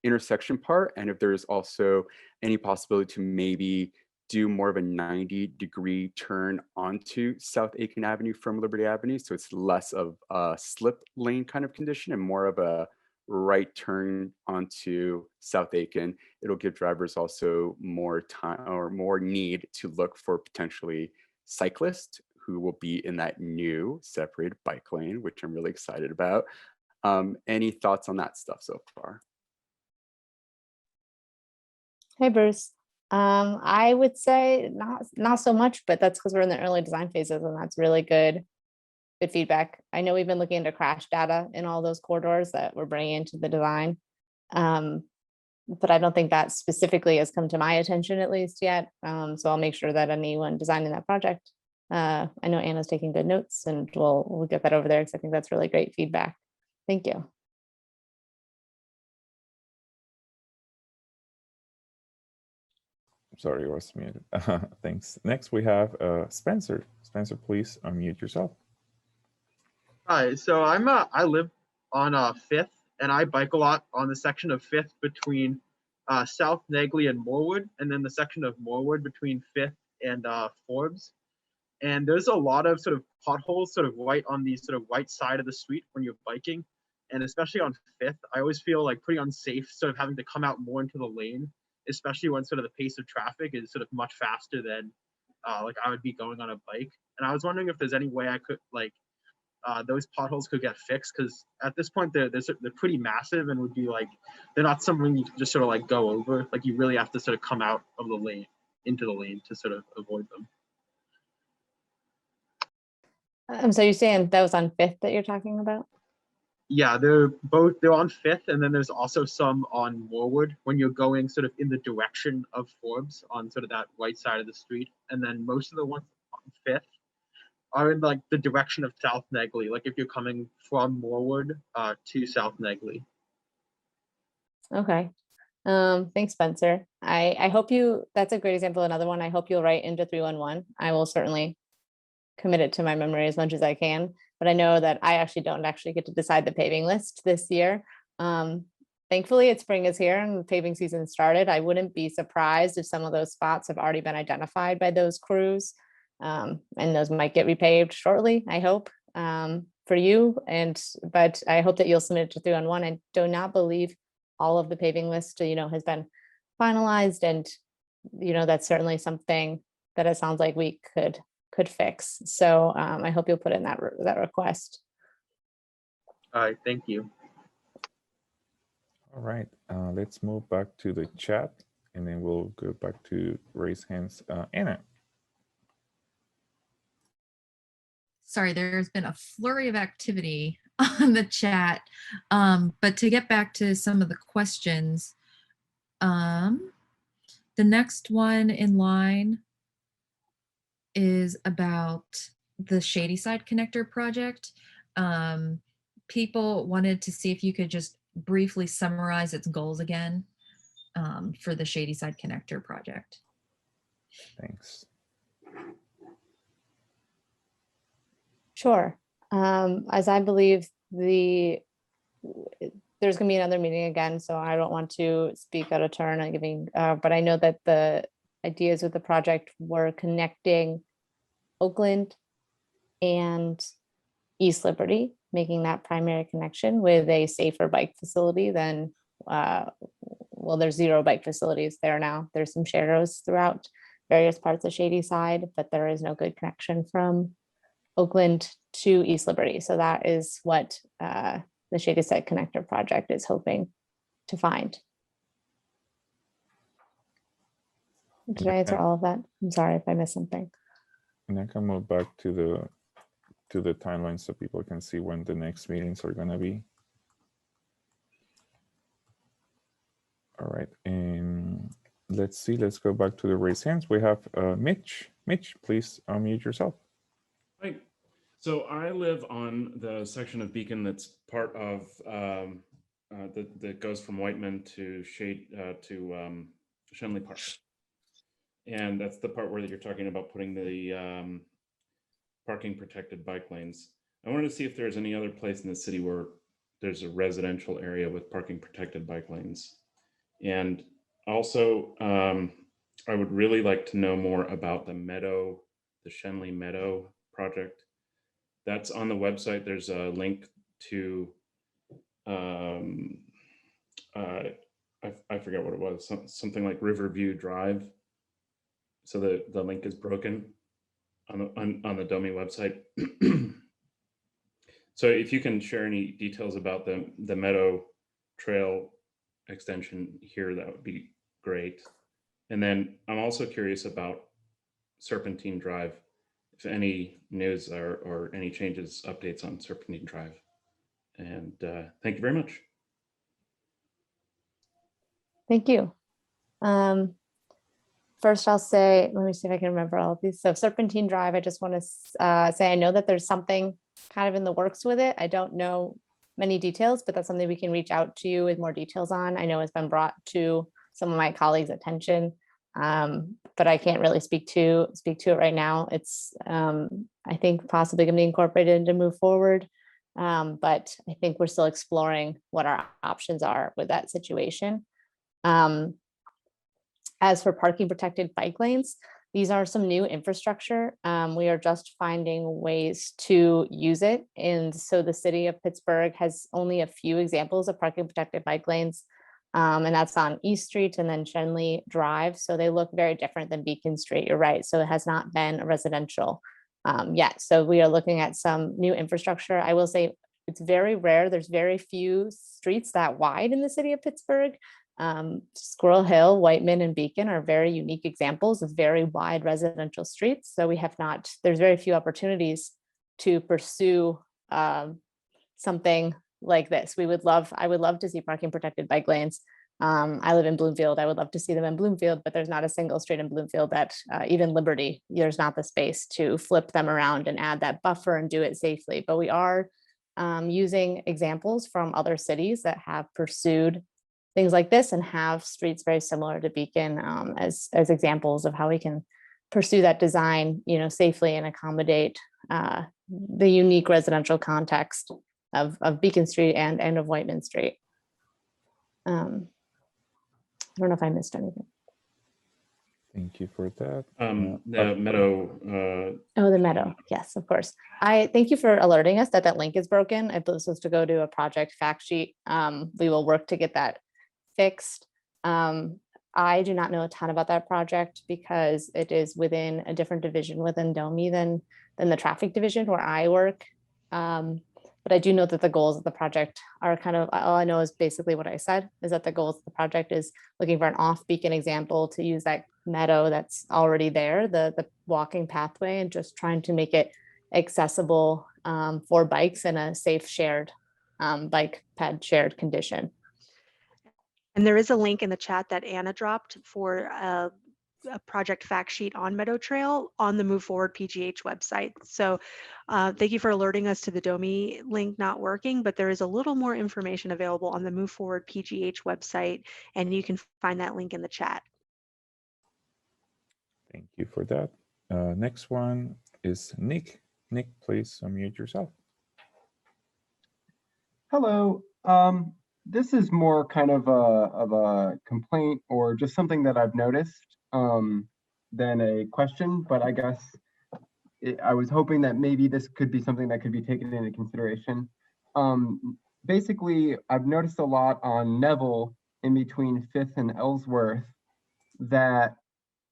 intersection part, and if there's also any possibility to maybe do more of a 90-degree turn onto South Aiken Avenue from Liberty Avenue, so it's less of a slip lane kind of condition and more of a right turn onto South Aiken. It'll give drivers also more time or more need to look for potentially cyclists who will be in that new separated bike lane, which I'm really excited about. Any thoughts on that stuff so far? Hey, Bruce. I would say not so much, but that's because we're in the early design phases, and that's really good feedback. I know we've been looking into crash data in all those corridors that we're bringing into the design, but I don't think that specifically has come to my attention at least yet. So I'll make sure that anyone designing that project, I know Anna's taking good notes, and we'll get that over there because I think that's really great feedback. Thank you. Sorry, I was muted. Thanks. Next, we have Spencer. Spencer, please unmute yourself. Hi, so I live on 5th, and I bike a lot on the section of 5th between South Negley and Morwood, and then the section of Morwood between 5th and Forbes. And there's a lot of sort of potholes sort of right on the sort of right side of the street when you're biking. And especially on 5th, I always feel like pretty unsafe sort of having to come out more into the lane, especially when sort of the pace of traffic is sort of much faster than like I would be going on a bike. And I was wondering if there's any way I could like those potholes could get fixed, because at this point they're pretty massive and would be like, they're not something you can just sort of like go over. Like you really have to sort of come out of the lane into the lane to sort of avoid them. So you're saying that was on 5th that you're talking about? Yeah, they're on 5th, and then there's also some on Morwood when you're going sort of in the direction of Forbes on sort of that right side of the street. And then most of the ones on 5th are in like the direction of South Negley, like if you're coming from Morwood to South Negley. Okay. Thanks, Spencer. I hope that's a great example. Another one, I hope you'll write into 311. I will certainly commit it to my memory as much as I can, but I know that I don't get to decide the paving list this year. Thankfully, spring is here and the paving season started. I wouldn't be surprised if some of those spots have already been identified by those crews, and those might get repaved shortly, I hope, for you. But I hope that you'll submit it to 311. I do not believe all of the paving list, has been finalized, and that's certainly something that it sounds like we could fix. So I hope you'll put in that request. All right, thank you. All right, let's move back to the chat, and then we'll go back to raise hands. Anna. Sorry, there's been a flurry of activity on the chat, but to get back to some of the questions, the next one in line is about the Shadyside Connector project. People wanted to see if you could just briefly summarize its goals again for the Shadyside Connector project. Thanks. Sure. As I believe there's going to be another meeting again, so I don't want to speak out of turn on giving, but I know that the ideas with the project were connecting Oakland and East Liberty, making that primary connection with a safer bike facility than, well, there's 0 bike facilities there now. There's some shared roads throughout various parts of Shadyside, but there is no good connection from Oakland to East Liberty. So that is what the Shadyside Connector project is hoping to find. Did I answer all of that? I'm sorry if I missed something. And I can move back to the timeline so people can see when the next meetings are gonna be. All right, and let's see, let's go back to the raised hands. We have Mitch. Mitch, please unmute yourself. Hi. So I live on the section of Beacon that's part of that goes from Wightman to Schenley Park, and that's the part where you're talking about putting the parking protected bike lanes. I wanted to see if there's any other place in the city where there's a residential area with parking protected bike lanes, and also I would really like to know more about the Schenley Meadow project. That's on the website. There's a link to, I forget what it was, something like Riverview Drive. So the link is broken on the DOMI website. So if you can share any details about the Meadow Trail extension here, that would be great. And then I'm also curious about Serpentine Drive. If any news or any changes, updates on Serpentine Drive. And thank you very much. Thank you. First, I'll say, let me see if I can remember all of these. So Serpentine Drive, I just want to say, I know that there's something kind of in the works with it. I don't know many details, but that's something we can reach out to you with more details on. I know it's been brought to some of my colleagues' attention. But I can't really speak to it right now. It's I think possibly going to be incorporated to move forward, but I think we're still exploring what our options are with that situation. As for parking protected bike lanes, these are some new infrastructure. We are just finding ways to use it, and so the city of Pittsburgh has only a few examples of parking protected bike lanes. And that's on East Street and then Schenley Drive. So they look very different than Beacon Street. You're right. So it has not been a residential yet. So we are looking at some new infrastructure. I will say it's very rare. There's very few streets that wide in the city of Pittsburgh. Squirrel Hill, Wightman, and Beacon are very unique examples of very wide residential streets. So we have not, there's very few opportunities to pursue something like this. I would love to see parking protected bike lanes. I live in Bloomfield. I would love to see them in Bloomfield, but there's not a single street in Bloomfield that even Liberty, there's not the space to flip them around and add that buffer and do it safely. But we are using examples from other cities that have pursued things like this and have streets very similar to Beacon as examples of how we can pursue that design, safely and accommodate the unique residential context of Beacon Street and of Wightman Street. I don't know if I missed anything. Thank you for that. The Meadow. The Meadow. Yes, of course. I thank you for alerting us that link is broken. I believe this was to go to a project fact sheet. We will work to get that fixed. I do not know a ton about that project because it is within a different division within DOMI than the traffic division where I work. But I do know that the goals of the project are kind of, all I know is basically what I said, is that the goals of the project is looking for an off-beacon example to use that meadow that's already there, the walking pathway, and just trying to make it accessible for bikes in a safe shared bike ped shared condition. And there is a link in the chat that Anna dropped for a project fact sheet on Meadow Trail on the Move Forward PGH website. So thank you for alerting us to the DOMI link not working, but there is a little more information available on the Move Forward PGH website, and you can find that link in the chat. Thank you for that. Next one is Nick. Nick, please unmute yourself. Hello. This is more kind of a complaint or just something that I've noticed than a question, but I guess I was hoping that maybe this could be something that could be taken into consideration. Basically, I've noticed a lot on Neville in between 5th and Ellsworth that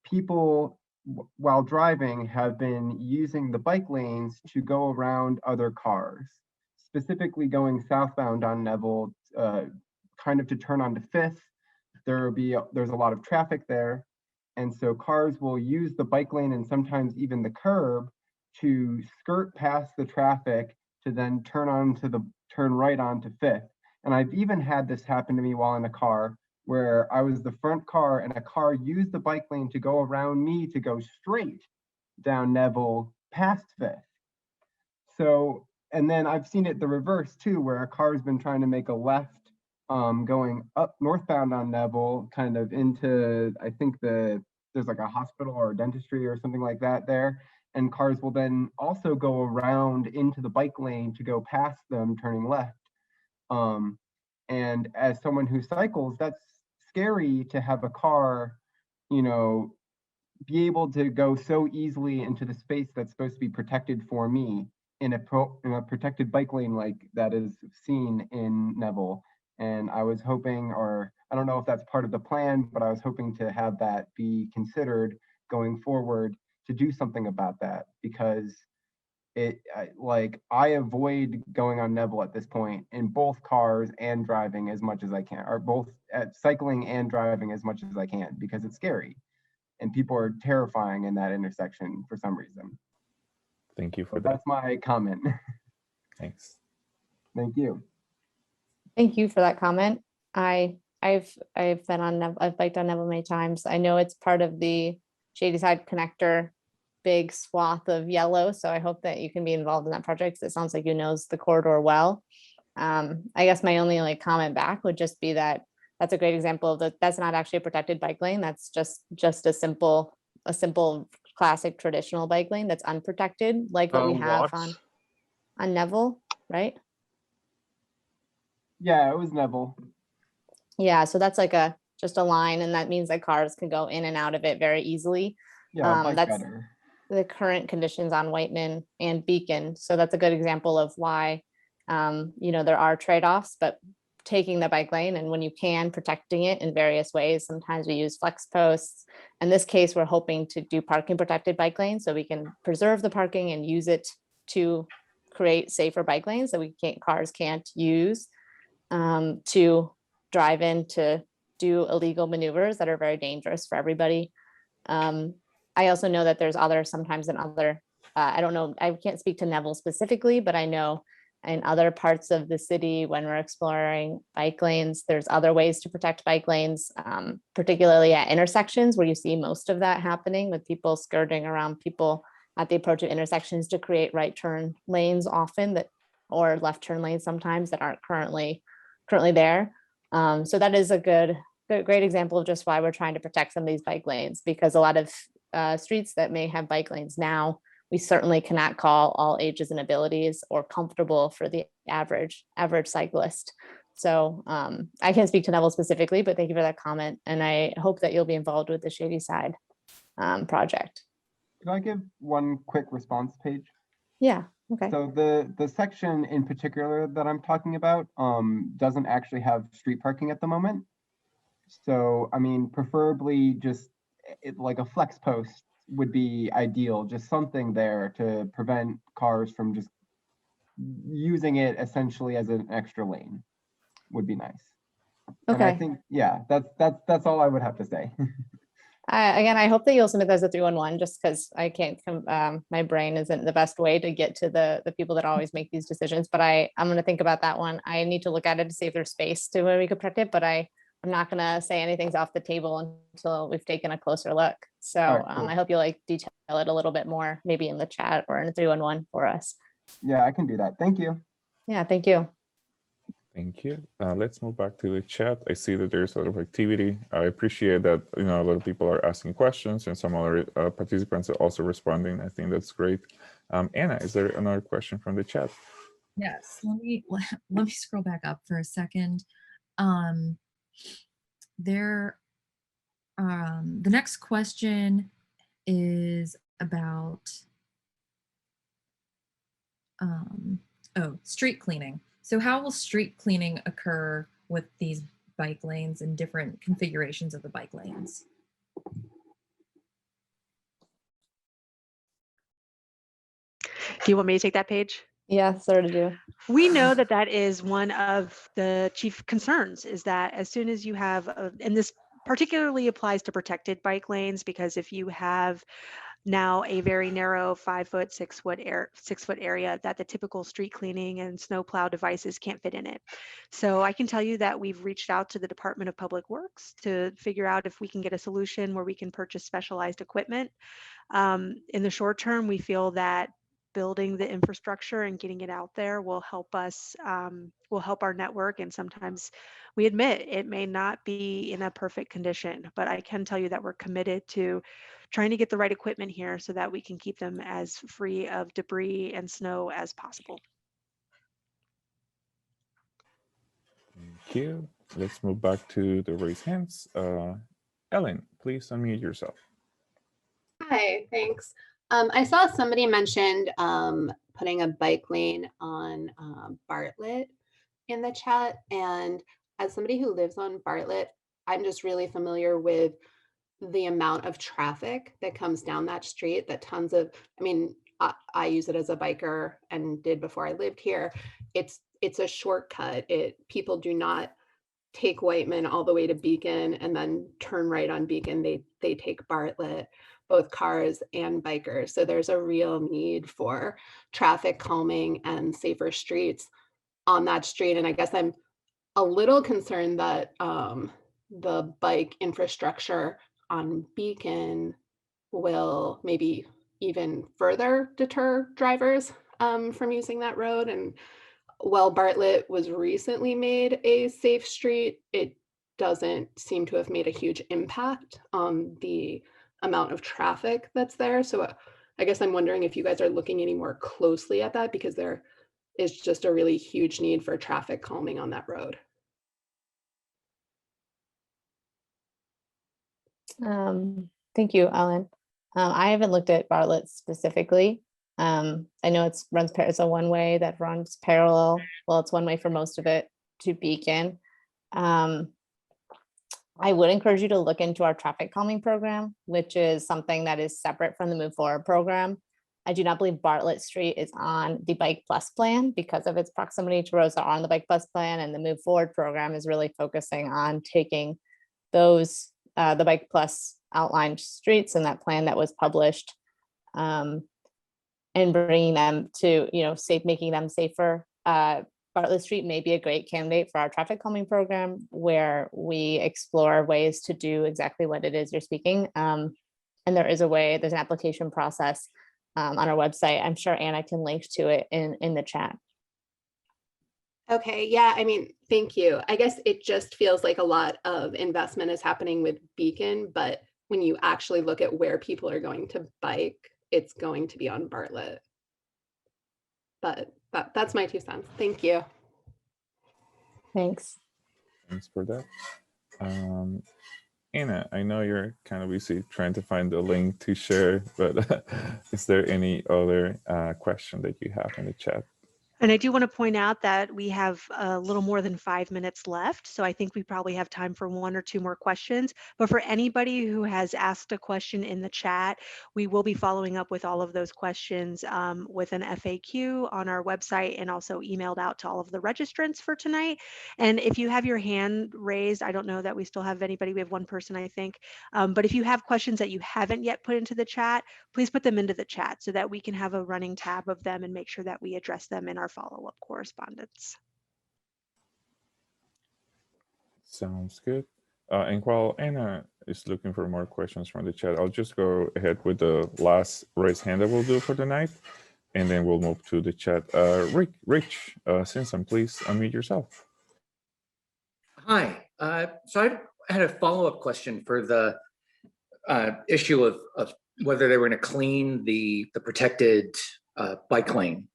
people, while driving, have been using the bike lanes to go around other cars, specifically going southbound on Neville, kind of to turn onto 5th. There's a lot of traffic there. And so cars will use the bike lane and sometimes even the curb to skirt past the traffic to then turn right onto Fifth. And I've even had this happen to me while in a car where I was the front car and a car used the bike lane to go around me to go straight down Neville past Fifth. So, and then I've seen it the reverse too, where a car has been trying to make a left going up northbound on Neville, kind of into, I think there's like a hospital or a dentistry or something like that there. And cars will then also go around into the bike lane to go past them, turning left. And as someone who cycles, that's scary to have a car, you know, be able to go so easily into the space that's supposed to be protected for me in a protected bike lane like that is seen in Neville. And I was hoping, or I don't know if that's part of the plan, but I was hoping to have that be considered going forward to do something about that, because I avoid going on Neville at this point in both cars and driving as much as I can, or both at cycling and driving as much as I can, because it's scary and people are terrifying in that intersection for some reason. Thank you for So that. that's my comment. Thanks. Thank you. Thank you for that comment. I've been on Neville, I've biked on Neville many times. I know it's part of the Shadyside Connector big swath of yellow. So I hope that you can be involved in that project, because it sounds like you knows the corridor well. I guess my only comment back would just be that that's a great example of that's not actually a protected bike lane. That's just a simple classic traditional bike lane that's unprotected, like what we have on Neville, right? Yeah, it was Neville. Yeah, so that's like just a line, and that means that cars can go in and out of it very easily. Yeah, that's better. The current conditions on Wightman and Beacon. So that's a good example of why, there are trade-offs, but taking the bike lane, and when you can, protecting it in various ways. Sometimes we use flex posts. In this case, we're hoping to do parking protected bike lanes so we can preserve the parking and use it to create safer bike lanes that cars can't use to drive in to do illegal maneuvers that are very dangerous for everybody. I also know that there's sometimes in other, I don't know, I can't speak to Neville specifically, but I know in other parts of the city, when we're exploring bike lanes, there's other ways to protect bike lanes, particularly at intersections where you see most of that happening, with people skirting around people at the approach of intersections to create right turn lanes often, or left turn lanes sometimes, that aren't currently there. So that is a great example of just why we're trying to protect some of these bike lanes, because a lot of streets that may have bike lanes now, we certainly cannot call all ages and abilities or comfortable for the average cyclist. So I can't speak to Neville specifically, but thank you for that comment. And I hope that you'll be involved with the Shadyside project. Can I give one quick response page? Yeah, okay. So the section in particular that I'm talking about doesn't actually have street parking at the moment. So, I mean, preferably just like a flex post would be ideal, just something there to prevent cars from just using it essentially as an extra lane would be nice. Okay. And I think, yeah, that's all I would have to say. Again, I hope that you'll submit those as a 311, just because I can't, my brain isn't the best way to get to the people that always make these decisions, but I'm going to think about that one. I need to look at it to see if there's space to where we could protect it, but I'm not going to say anything's off the table until we've taken a closer look. So All right, cool. I hope you'll detail it a little bit more, maybe in the chat or in a 311 for us. Yeah, I can do that. Thank you. Yeah, thank you. Thank you. Let's move back to the chat. I see that there's a lot of activity. I appreciate that, a lot of people are asking questions and some other participants are also responding. I think that's great. Anna, is there another question from the chat? Yes, let me scroll back up for a second. The next question is about street cleaning. So how will street cleaning occur with these bike lanes and different configurations of the bike lanes? Do you want me to take that page? Yeah, sort of do. We know that is one of the chief concerns, is that as soon as you have, and this particularly applies to protected bike lanes, because if you have now a very narrow 5 foot, 6 foot 6 foot area that the typical street cleaning and snowplow devices can't fit in it. So I can tell you that we've reached out to the Department of Public Works to figure out if we can get a solution where we can purchase specialized equipment. In the short term, we feel that building the infrastructure and getting it out there will help us, will help our network. And sometimes we admit it may not be in a perfect condition, but I can tell you that we're committed to trying to get the right equipment here so that we can keep them as free of debris and snow as possible. Thank you. Let's move back to the raised hands. Ellen, please unmute yourself. Hi, thanks. I saw somebody mentioned putting a bike lane on Bartlett in the chat. And as somebody who lives on Bartlett, I'm just really familiar with the amount of traffic that comes down that street, that tons of, I mean, I use it as a biker and did before I lived here. It's a shortcut. People do not take Wightman all the way to Beacon and then turn right on Beacon. They take Bartlett, both cars and bikers. So there's a real need for traffic calming and safer streets on that street. And I guess I'm a little concerned that the bike infrastructure on Beacon will maybe even further deter drivers from using that road. And while Bartlett was recently made a safe street, it doesn't seem to have made a huge impact on the amount of traffic that's there. So I guess I'm wondering if you guys are looking any more closely at that, because there is just a really huge need for traffic calming on that road. Thank you, Ellen. I haven't looked at Bartlett specifically. I know it's a one way that runs parallel. Well, it's one way for most of it to Beacon. I would encourage you to look into our traffic calming program, which is something that is separate from the Move Forward program. I do not believe Bartlett Street is on the Bike Plus plan because of its proximity to roads that are on the Bike Plus plan, and the Move Forward program is really focusing on taking those the Bike Plus outlined streets in that plan that was published, and bringing them to, making them safer. Bartlett Street may be a great candidate for our traffic calming program, where we explore ways to do exactly what it is you're speaking. And there's an application process on our website. I'm sure Anna can link to it in the chat. Okay, yeah, I mean, thank you. I guess it just feels like a lot of investment is happening with Beacon, but when you actually look at where people are going to bike, it's going to be on Bartlett. But that's my 2 cents. Thank you. Thanks. Thanks for that. Anna, I know you're kind of busy trying to find the link to share, but is there any other question that you have in the chat? And I do want to point out that we have a little more than 5 minutes left, so I think we probably have time for 1 or 2 more questions. But for anybody who has asked a question in the chat, we will be following up with all of those questions with an FAQ on our website, and also emailed out to all of the registrants for tonight. And if you have your hand raised, I don't know that we still have anybody. We have 1 person, I think. But if you have questions that you haven't yet put into the chat, please put them into the chat so that we can have a running tab of them and make sure that we address them in our follow-up correspondence. Sounds good. And while Anna is looking for more questions from the chat, I'll just go ahead with the last raised hand that we'll do for the night, and then we'll move to the chat. Rich Simpson, please unmute yourself. Hi. So I had a follow-up question for the issue of whether they were going to clean the protected bike lane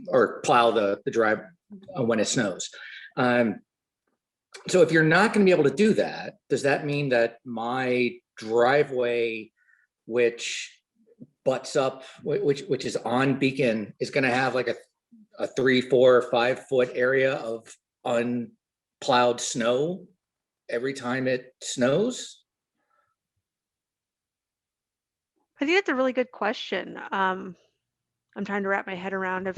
or plow the drive when it snows. So if you're not going to be able to do that, does that mean that my driveway, which butts up, which is on Beacon, is going to have like a 3, 4, or 5 foot area of unplowed snow every time it snows? I think that's a really good question. I'm trying to wrap my head around of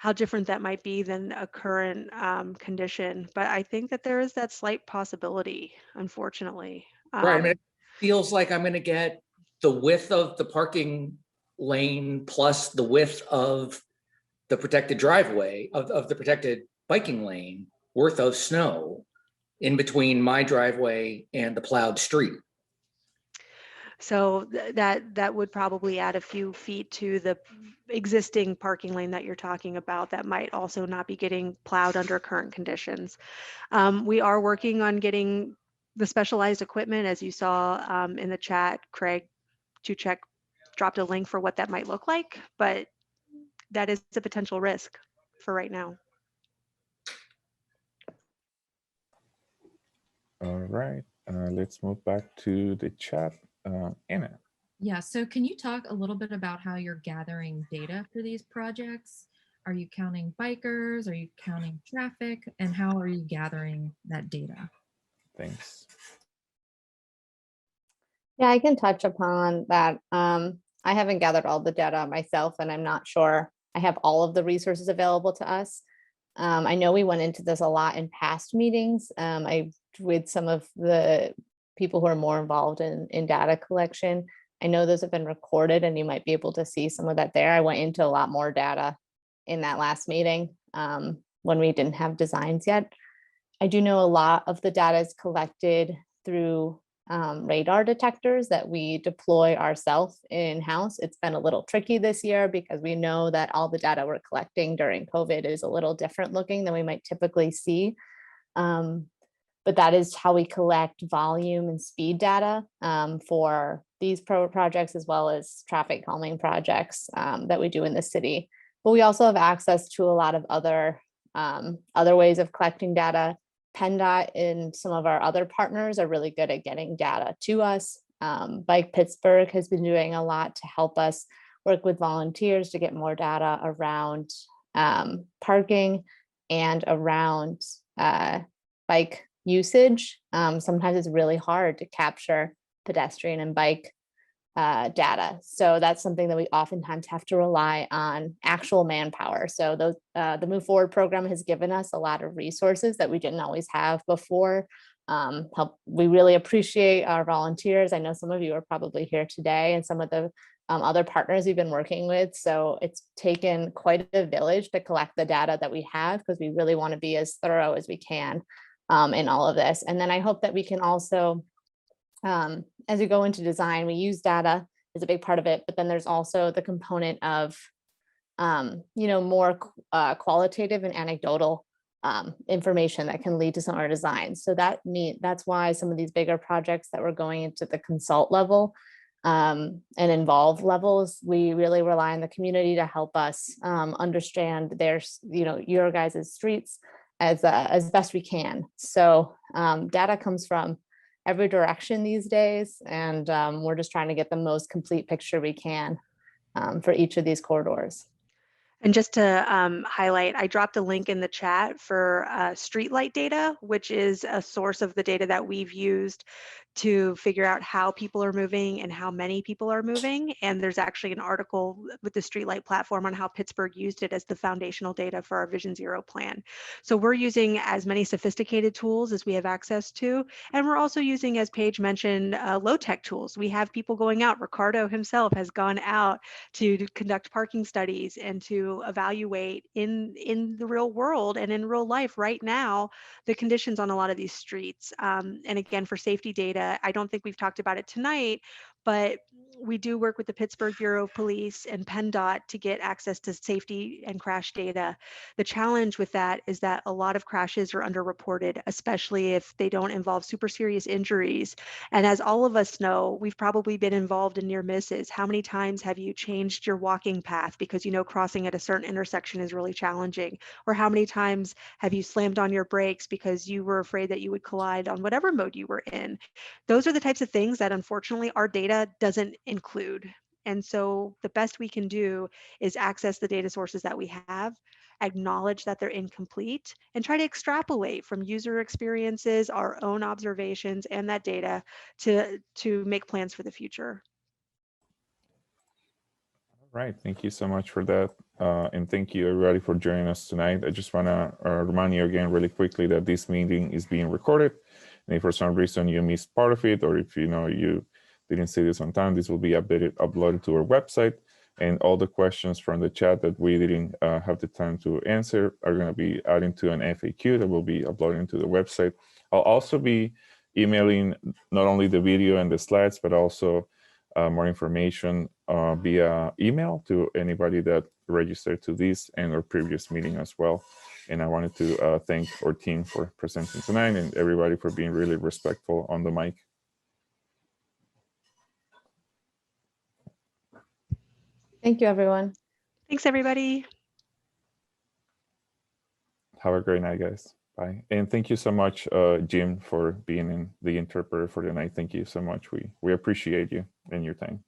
how different that might be than a current condition. But I think that there is that slight possibility, unfortunately. Right. I mean, it feels like I'm going to get the width of the parking lane plus the width of the protected driveway of the protected biking lane worth of snow in between my driveway and the plowed street. So that would probably add a few feet to the existing parking lane that you're talking about that might also not be getting plowed under current conditions. We are working on getting the specialized equipment, as you saw in the chat. Craig Tuchek dropped a link for what that might look like, but that is a potential risk for right now. All right, let's move back to the chat. Anna. Yeah, so can you talk a little bit about how you're gathering data for these projects? Are you counting bikers? Are you counting traffic? And how are you gathering that data? Thanks. Yeah, I can touch upon that. I haven't gathered all the data myself, and I'm not sure I have all of the resources available to us. I know we went into this a lot in past meetings. With some of the people who are more involved in data collection. I know those have been recorded and you might be able to see some of that there. I went into a lot more data in that last meeting when we didn't have designs yet. I do know a lot of the data is collected through radar detectors that we deploy ourselves in-house. It's been a little tricky this year because we know that all the data we're collecting during COVID is a little different looking than we might typically see. But that is how we collect volume and speed data for these projects as well as traffic calming projects that we do in the city. But we also have access to a lot of other ways of collecting data. PennDOT and some of our other partners are really good at getting data to us. Bike Pittsburgh has been doing a lot to help us work with volunteers to get more data around parking and around bike usage. Sometimes it's really hard to capture pedestrian and bike data. So that's something that we oftentimes have to rely on actual manpower. So those, the Move Forward program has given us a lot of resources that we didn't always have before. We really appreciate our volunteers. I know some of you are probably here today and some of the other partners we've been working with. So it's taken quite a village to collect the data that we have because we really want to be as thorough as we can in all of this. And then I hope that we can also, as we go into design, we use data as a big part of it, but then there's also the component of, more qualitative and anecdotal information that can lead to some of our designs. So that's why some of these bigger projects that we're going into the consult level and involved levels, we really rely on the community to help us understand your guys' streets as best we can. So data comes from every direction these days, and we're just trying to get the most complete picture we can for each of these corridors. And just to highlight, I dropped a link in the chat for streetlight data, which is a source of the data that we've used to figure out how people are moving and how many people are moving. And there's actually an article with the Streetlight platform on how Pittsburgh used it as the foundational data for our Vision Zero plan. So we're using as many sophisticated tools as we have access to. And we're also using, as Paige mentioned, low-tech tools. We have people going out. Ricardo himself has gone out to conduct parking studies and to evaluate in the real world and in real life right now the conditions on a lot of these streets. And again, for safety data, I don't think we've talked about it tonight, but we do work with the Pittsburgh Bureau of Police and PennDOT to get access to safety and crash data. The challenge with that is that a lot of crashes are underreported, especially if they don't involve super serious injuries. And as all of us know, we've probably been involved in near misses. How many times have you changed your walking path because you know crossing at a certain intersection is really challenging? Or how many times have you slammed on your brakes because you were afraid that you would collide on whatever mode you were in? Those are the types of things that unfortunately our data doesn't include. And so the best we can do is access the data sources that we have, acknowledge that they're incomplete, and try to extrapolate from user experiences, our own observations, and that data to make plans for the future. Right. Thank you so much for that. And thank you everybody for joining us tonight. I just want to remind you again really quickly that this meeting is being recorded. And if for some reason you missed part of it, or if you didn't see this on time, this will be uploaded to our website. And all the questions from the chat that we didn't have the time to answer are going to be added to an FAQ that will be uploaded to the website. I'll also be emailing not only the video and the slides, but also more information via email to anybody that registered to this and our previous meeting as well. And I wanted to thank our team for presenting tonight and everybody for being really respectful on the mic. Thank you, everyone. Thanks, everybody. Have a great night, guys. Bye. And thank you so much, Jim, for being the interpreter for the night. Thank you so much. We appreciate you and your time.